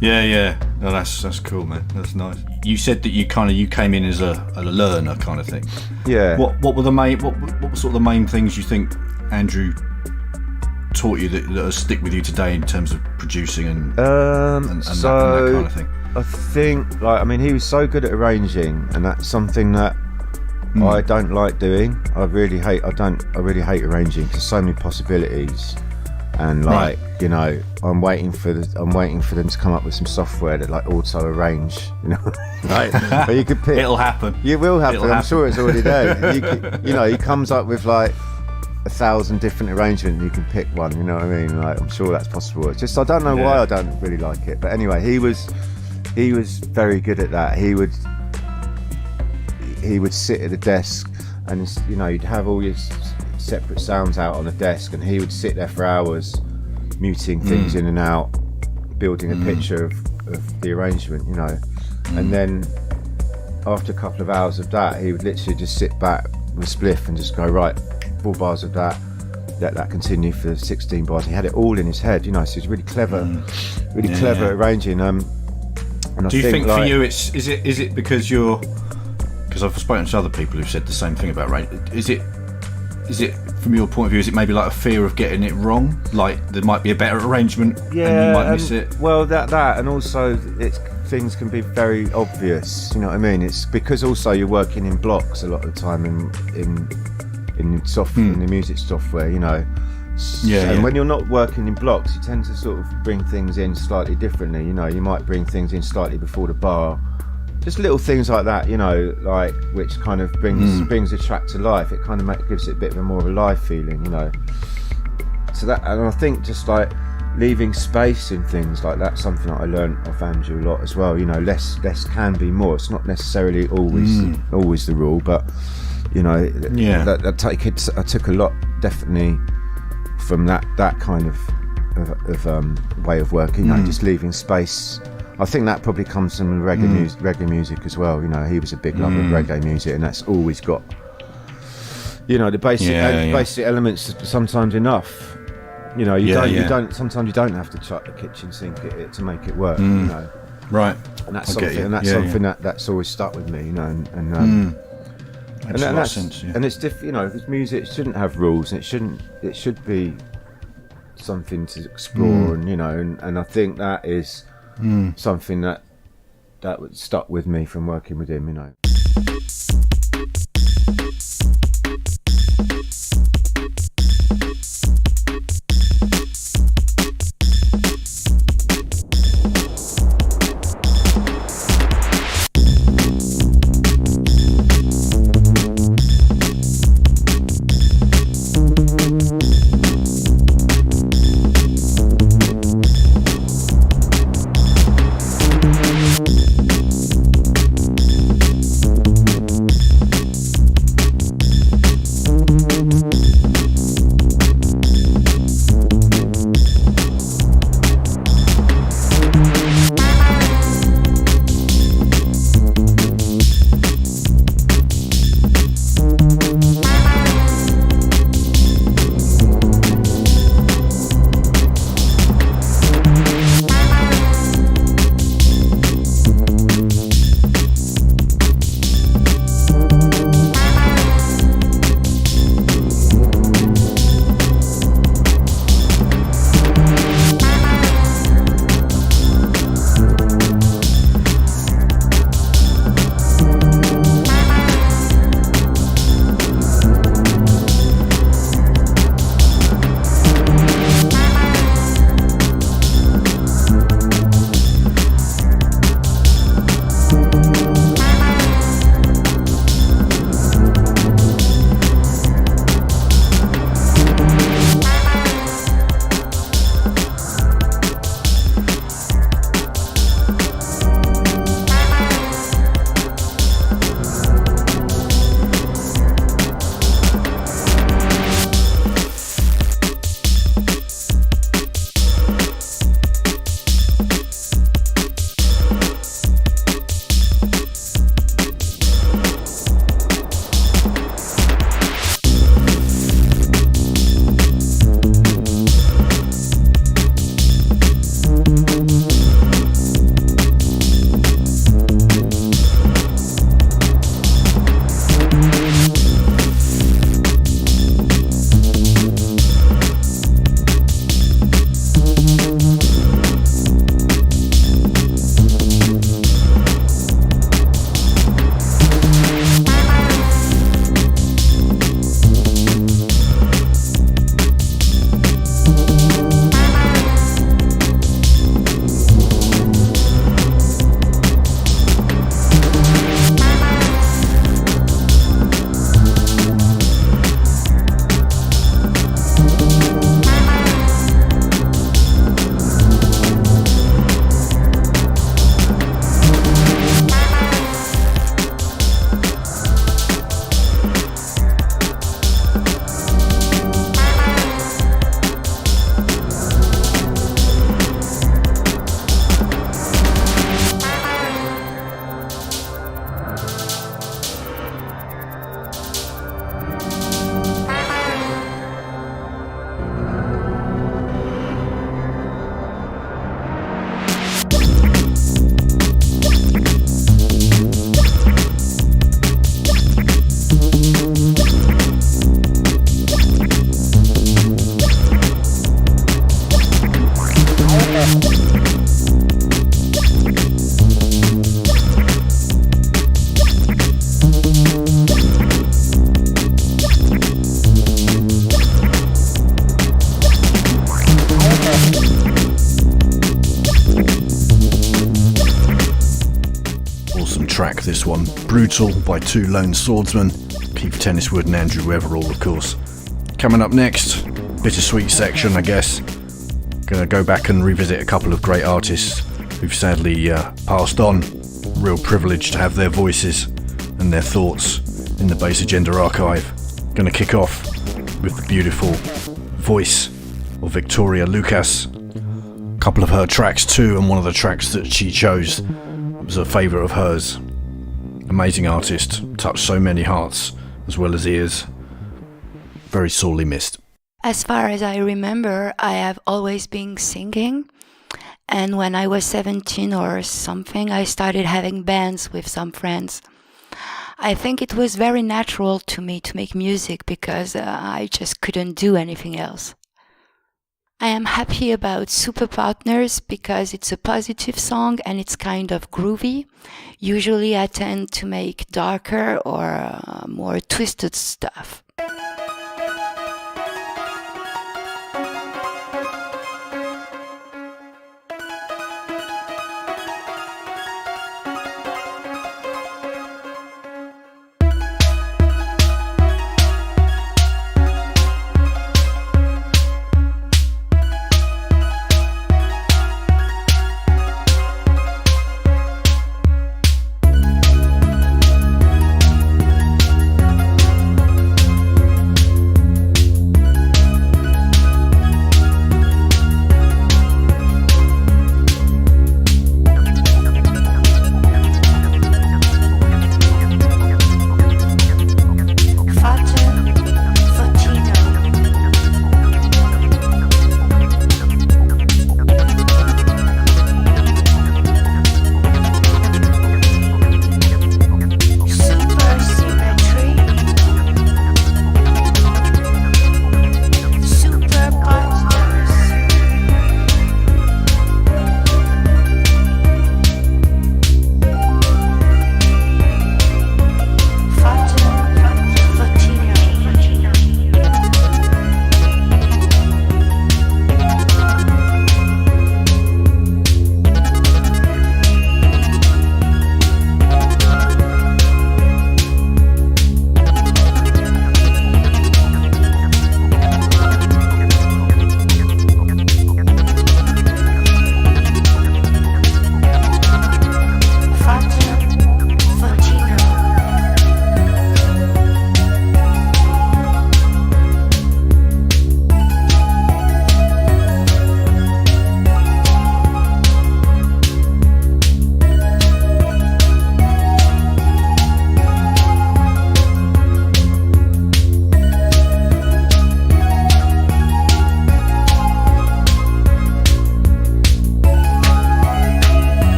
Yeah. No, that's cool, man. That's nice. You said that you came in as a learner kind of thing. Yeah. What were the main what were sort of the main things you think Andrew taught you that stick with you today in terms of producing and that kind of thing? I think, like, I mean, he was so good at arranging, and that's something that I don't like doing. I really hate arranging because so many possibilities, and like, you know, I'm waiting for them to come up with some software that like auto arrange, you know, right? But you could pick. It'll happen. It will happen. I'm sure it's already there. You know, he comes up with like 1,000 different arrangements, and you can pick one. You know what I mean? Like, I'm sure that's possible. It's just I don't know why I don't really like it. But anyway, he was very good at that. He would sit at a desk, and you know, you'd have all your separate sounds out on a desk, and he would sit there for hours muting things in and out, building a picture of the arrangement, you know. And then after a couple of hours of that, he would literally just sit back with a spliff and just go, right, 4 bars of that, let that continue for 16 bars. He had it all in his head, you know, so he's really clever, clever at arranging. And do you think like, for you is it because you're, because I've spoken to other people who've said the same thing about arranging, is it from your point of view, is it maybe like a fear of getting it wrong, like there might be a better arrangement and you might miss it? Well, that and also things can be very obvious, you know what I mean? It's because also you're working in blocks a lot of the time in the music software, you know. And when you're not working in blocks, you tend to sort of bring things in slightly differently, you know. You might bring things in slightly before the bar, just little things like that, you know, like which kind of brings a track to life. It kind of gives it a bit of a more of a live feeling, you know. So that, and I think just like leaving space in things like that, something that I learned off Andrew a lot as well. You know, less can be more. It's not necessarily always the rule, but you know, I took a lot definitely from that kind of way of working. You know, just leaving space. I think that probably comes from reggae music as well. You know, he was a big lover of reggae music, and that's always got, you know, the basic elements. Sometimes enough. You know, you don't. Sometimes you don't have to chuck the kitchen sink at it to make it work. You know, right? And that's something, that's always stuck with me. You know, and it's you know, because music shouldn't have rules, and it should be something to explore, and you know, and I think that is something that stuck with me from working with him, you know. this one. Brutal by two lone swordsmen, Keith Tenniswood and Andrew Weatherall, of course. Coming up next, bittersweet section, I guess. Gonna go back and revisit a couple of great artists who've sadly passed on. Real privilege to have their voices and their thoughts in the Bass Agenda archive. Gonna kick off with the beautiful voice of Victoria Lucas. A couple of her tracks too, and one of the tracks that she chose was a favourite of hers. Amazing artist, touched so many hearts as well as ears. Very sorely missed. As far as I remember, I have always been singing, and when I was 17 or something, I started having bands with some friends. I think it was very natural to me to make music because I just couldn't do anything else. I am happy about Super Partners because it's a positive song and it's kind of groovy. Usually I tend to make darker or more twisted stuff.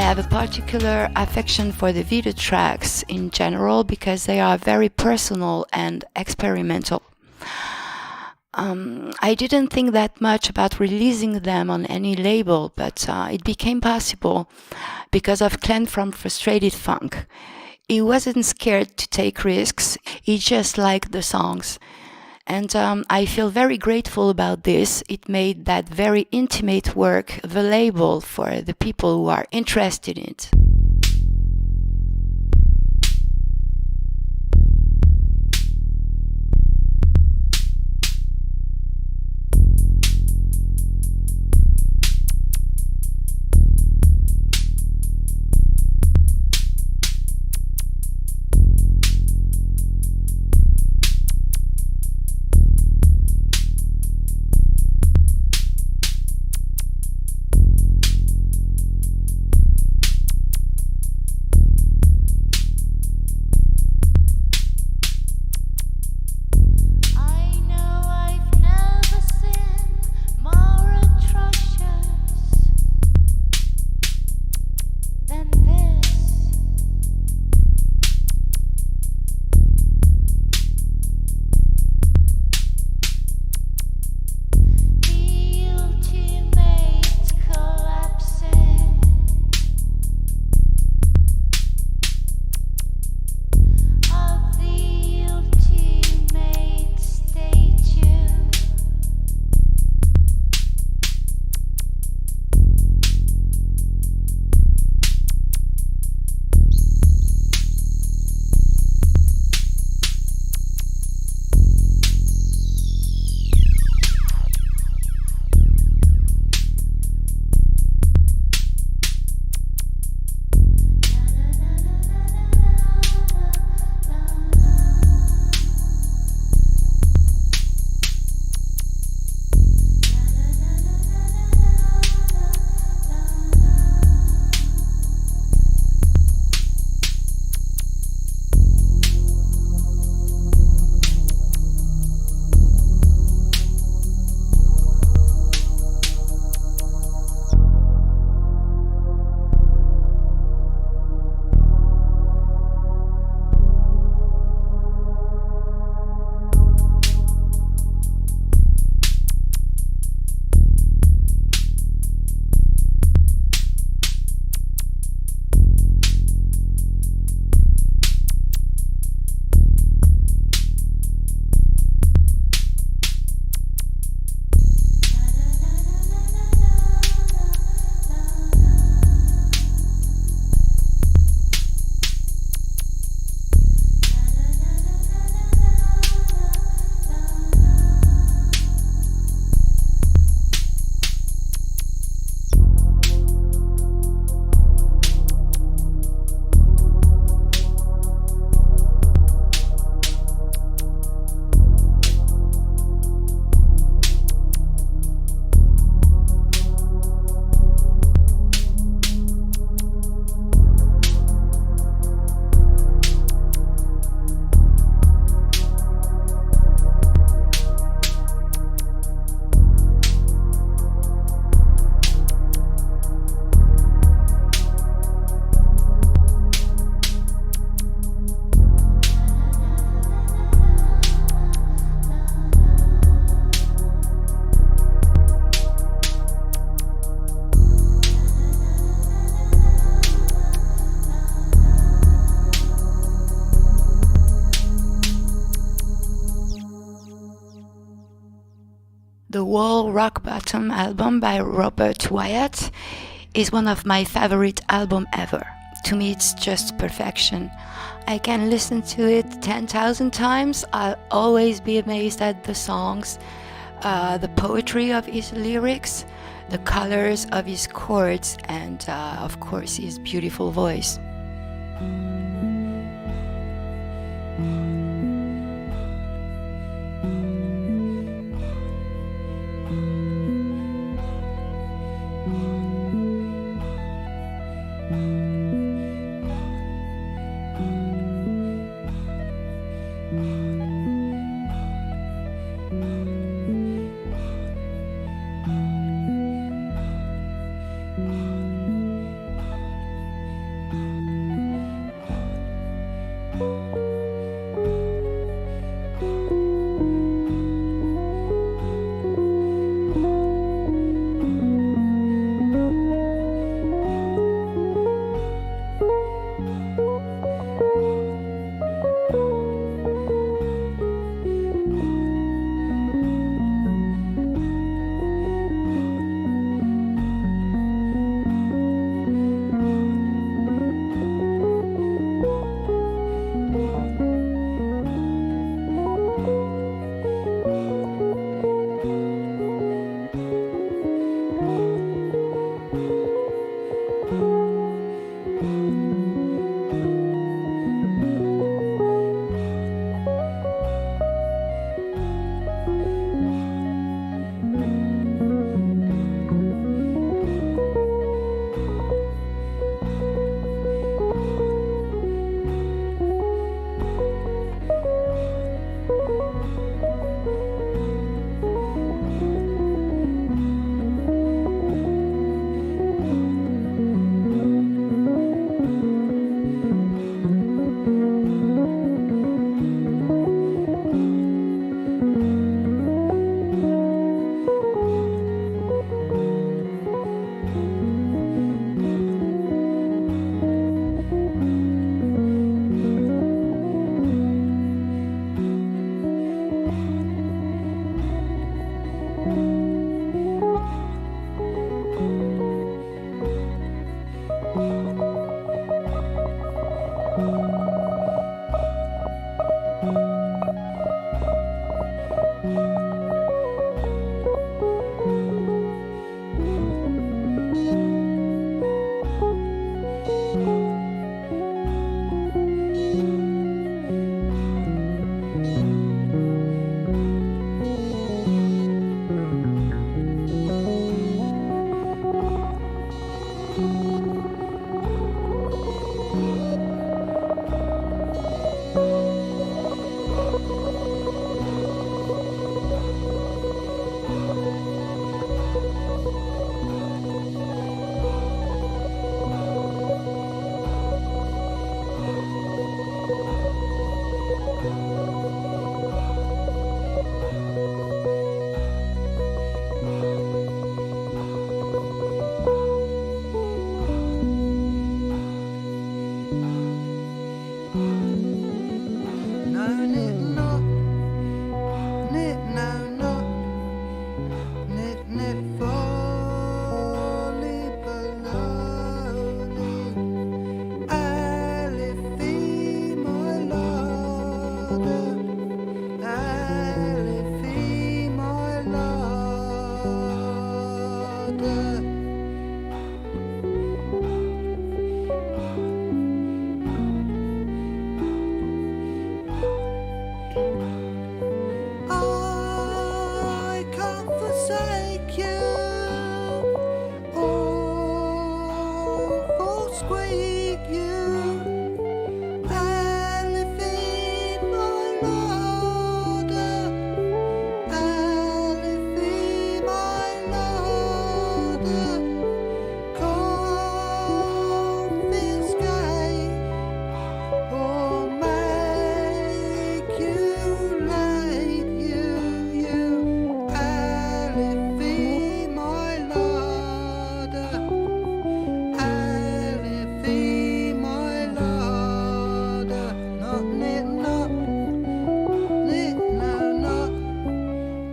have a particular affection for the video tracks in general because they are very personal and experimental. I didn't think that much about releasing them on any label, but it became possible because of Glenn from Frustrated Funk. He wasn't scared to take risks, he just liked the songs. And I feel very grateful about this. It made that very intimate work available for the people who are interested in it. The Wall Rock Bottom album by Robert Wyatt is one of my favorite albums ever. To me, it's just perfection. I can listen to it 10,000 times. I'll always be amazed at the songs, the poetry of his lyrics, the colors of his chords, and of course his beautiful voice.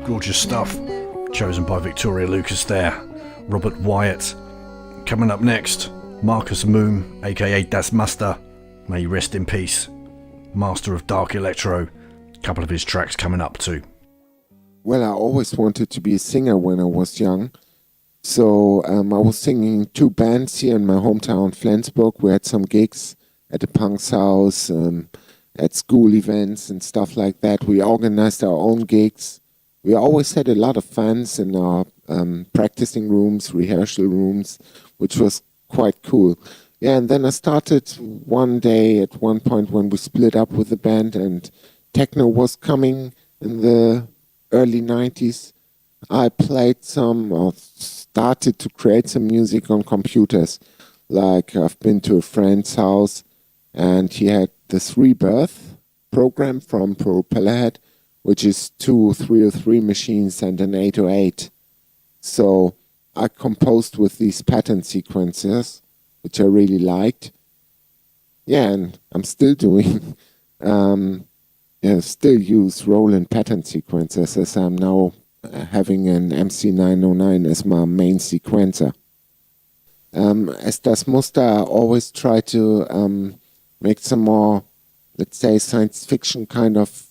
Gorgeous stuff, chosen by Victoria Lucas there. Robert Wyatt. Coming up next, Marcus Moon, aka Das Master, may he rest in peace. Master of Dark Electro. A couple of his tracks coming up too. Well, I always wanted to be a singer when I was young. So I was singing in 2 bands here in my hometown, Flensburg. We had some gigs at the Punk's house, at school events and stuff like that. We organized our own gigs. We always had a lot of fans in our practicing rooms, rehearsal rooms, which was quite cool. Yeah, and then I started one day at one point when we split up with the band and techno was coming in the early 90s. I played started to create some music on computers. Like I've been to a friend's house and he had this Rebirth program from Propellerhead, which is 2 303 machines and an 808. So I composed with these pattern sequences, which I really liked. Yeah, and I'm still doing, still use Roland pattern sequences as I'm now having an MC909 as my main sequencer. As Das Muster, I always try to make some more, let's say, science fiction kind of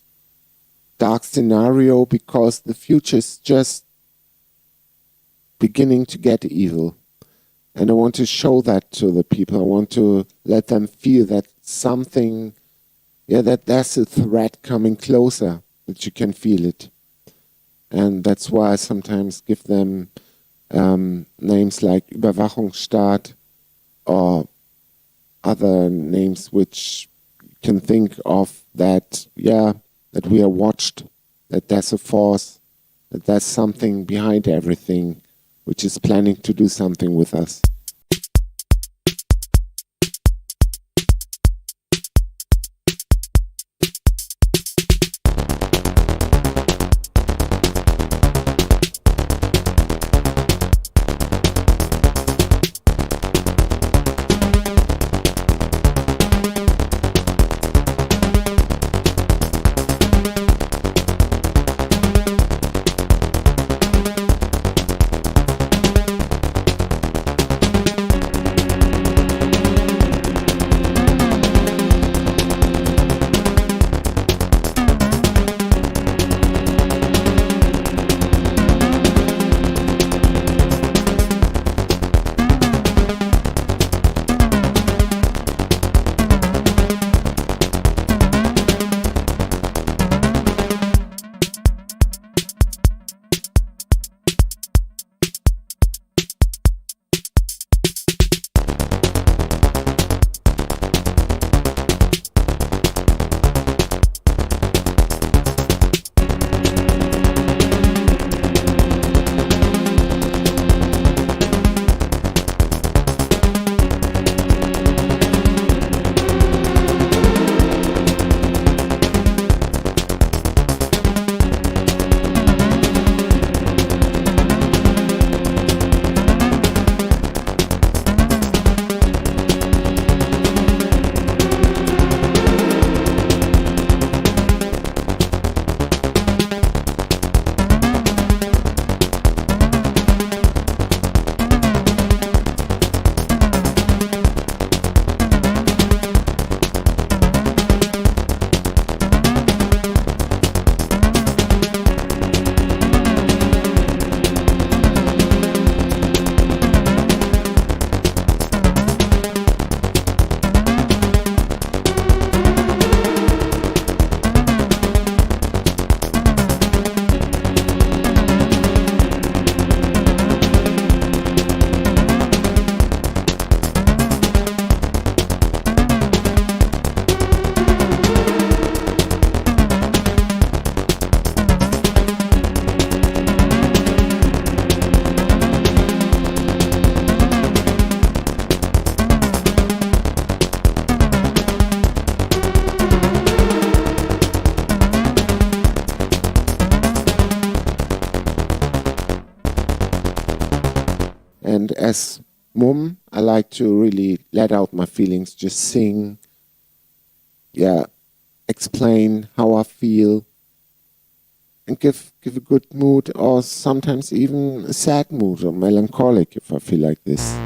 dark scenario, because the future is just beginning to get evil. And I want to show that to the people. I want to let them feel that something, that there's a threat coming closer, that you can feel it. And that's why I sometimes give them names like Überwachungsstaat or other names which you can think of that, that we are watched, that there's a force, that there's something behind everything which is planning to do something with us. mum. I like to really let out my feelings, just sing, explain how I feel, and give a good mood, or sometimes even a sad mood or melancholic if I feel like this.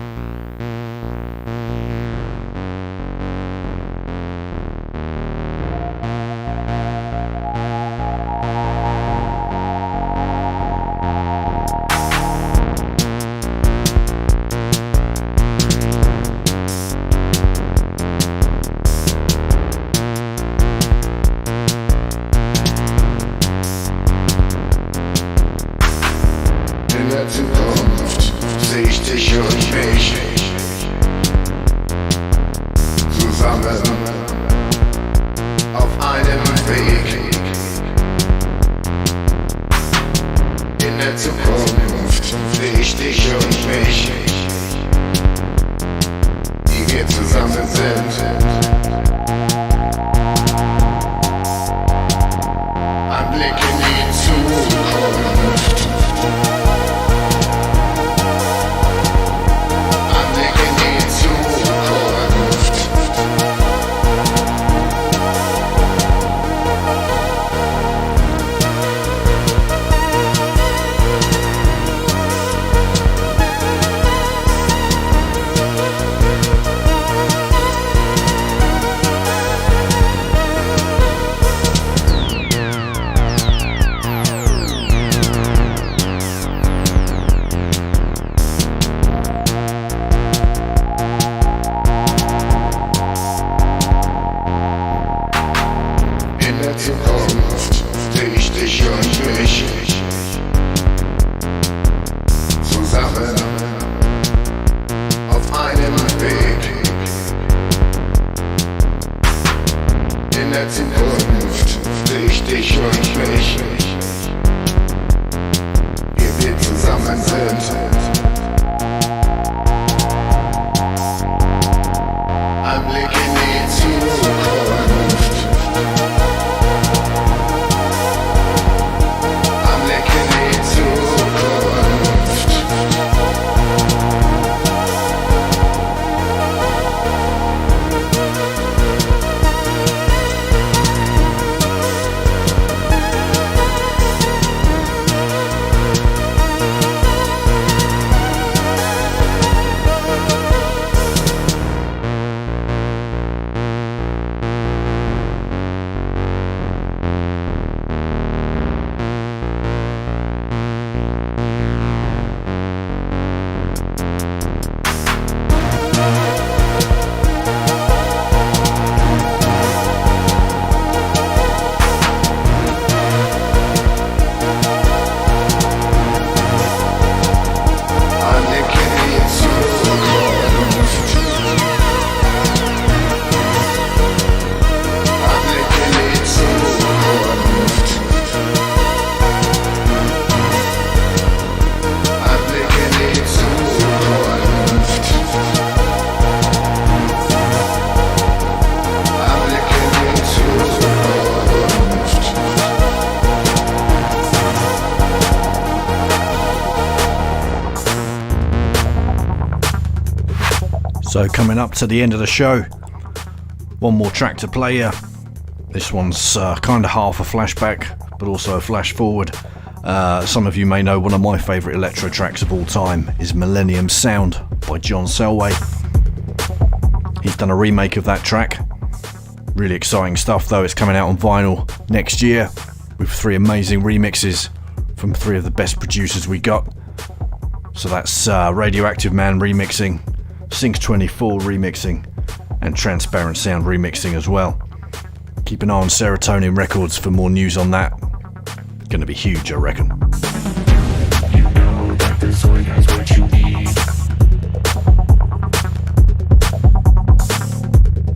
So coming up to the end of the show, one more track to play here. This one's kind of half a flashback, but also a flash forward. Some of you may know one of my favourite electro tracks of all time is Millennium Sound by John Selway. He's done a remake of that track. Really exciting stuff though. It's coming out on vinyl next year with 3 amazing remixes from 3 of the best producers we got. So that's Radioactive Man remixing, Sync 24 remixing, and Transparent Sound remixing as well. Keep an eye on Serotonin Records for more news on that. Gonna be huge, I reckon. You know that the Zoid has what you need.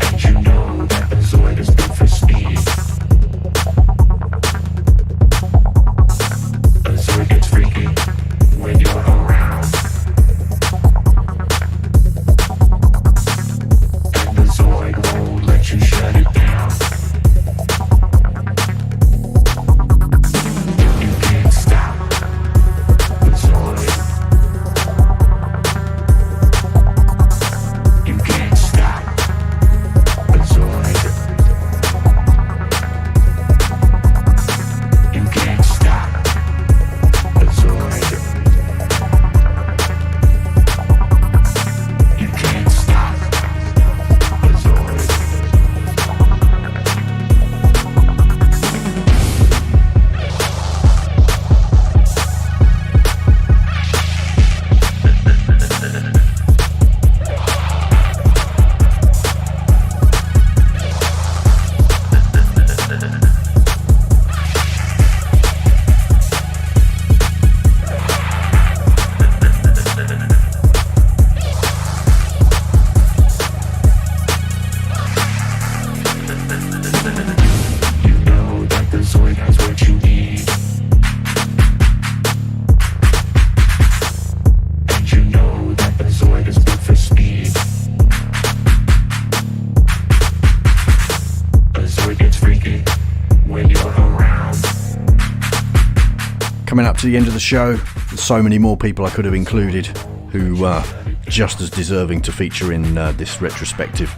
And you know that the Zoid is built for speed. The Zoid gets freaky when you're around. And the Zoid won't let you shut it down. You can't stop the Zoid. Coming up to the end of the show, there's so many more people I could have included who are just as deserving to feature in this retrospective.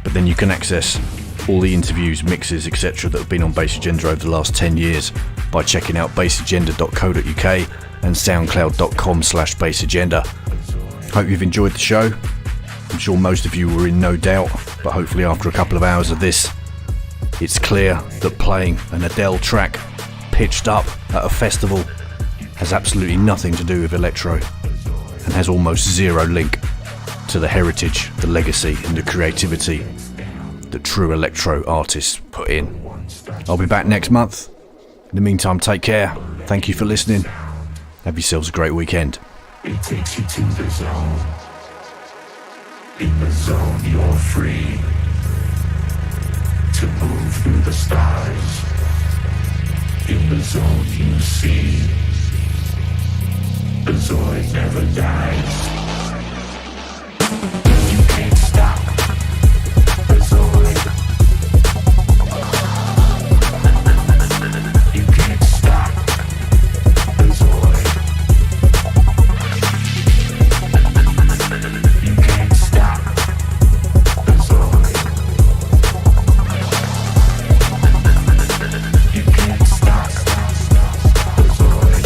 But then you can access all the interviews, mixes, etc. that have been on Bass Agenda over the last 10 years by checking out bassagenda.co.uk and soundcloud.com/bassagenda. Hope you've enjoyed the show. I'm sure most of you were in no doubt, but hopefully after a couple of hours of this, it's clear that playing an Adele track pitched up at a festival has absolutely nothing to do with electro and has almost zero link to the heritage, the legacy and the creativity that true electro artists put in. I'll be back next month. In the meantime, take care. Thank you for listening. Have yourselves a great weekend. It takes you to the zone. In the zone you're free to move through the stars. In the zone you see the Zoid never dies. You can't stop the Zoid. You can't stop the Zoid. You can't stop the Zoid. You can't stop the Zoid.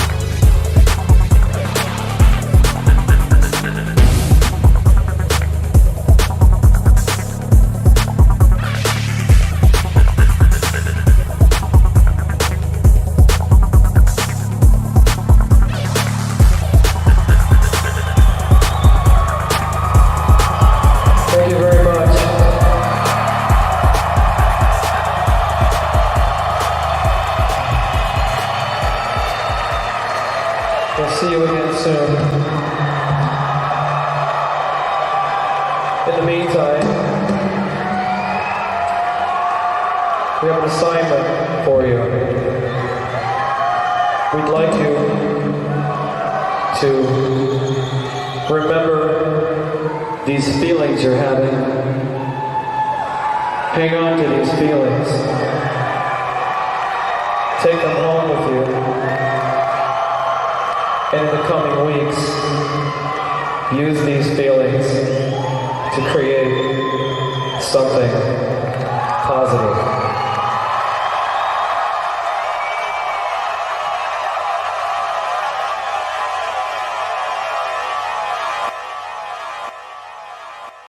Thank you very much. We'll see you again soon. In the meantime, we have an assignment for you. We'd like you to remember these feelings you're having. Hang on to these feelings. Take them home with you. In the coming weeks, use these feelings to create something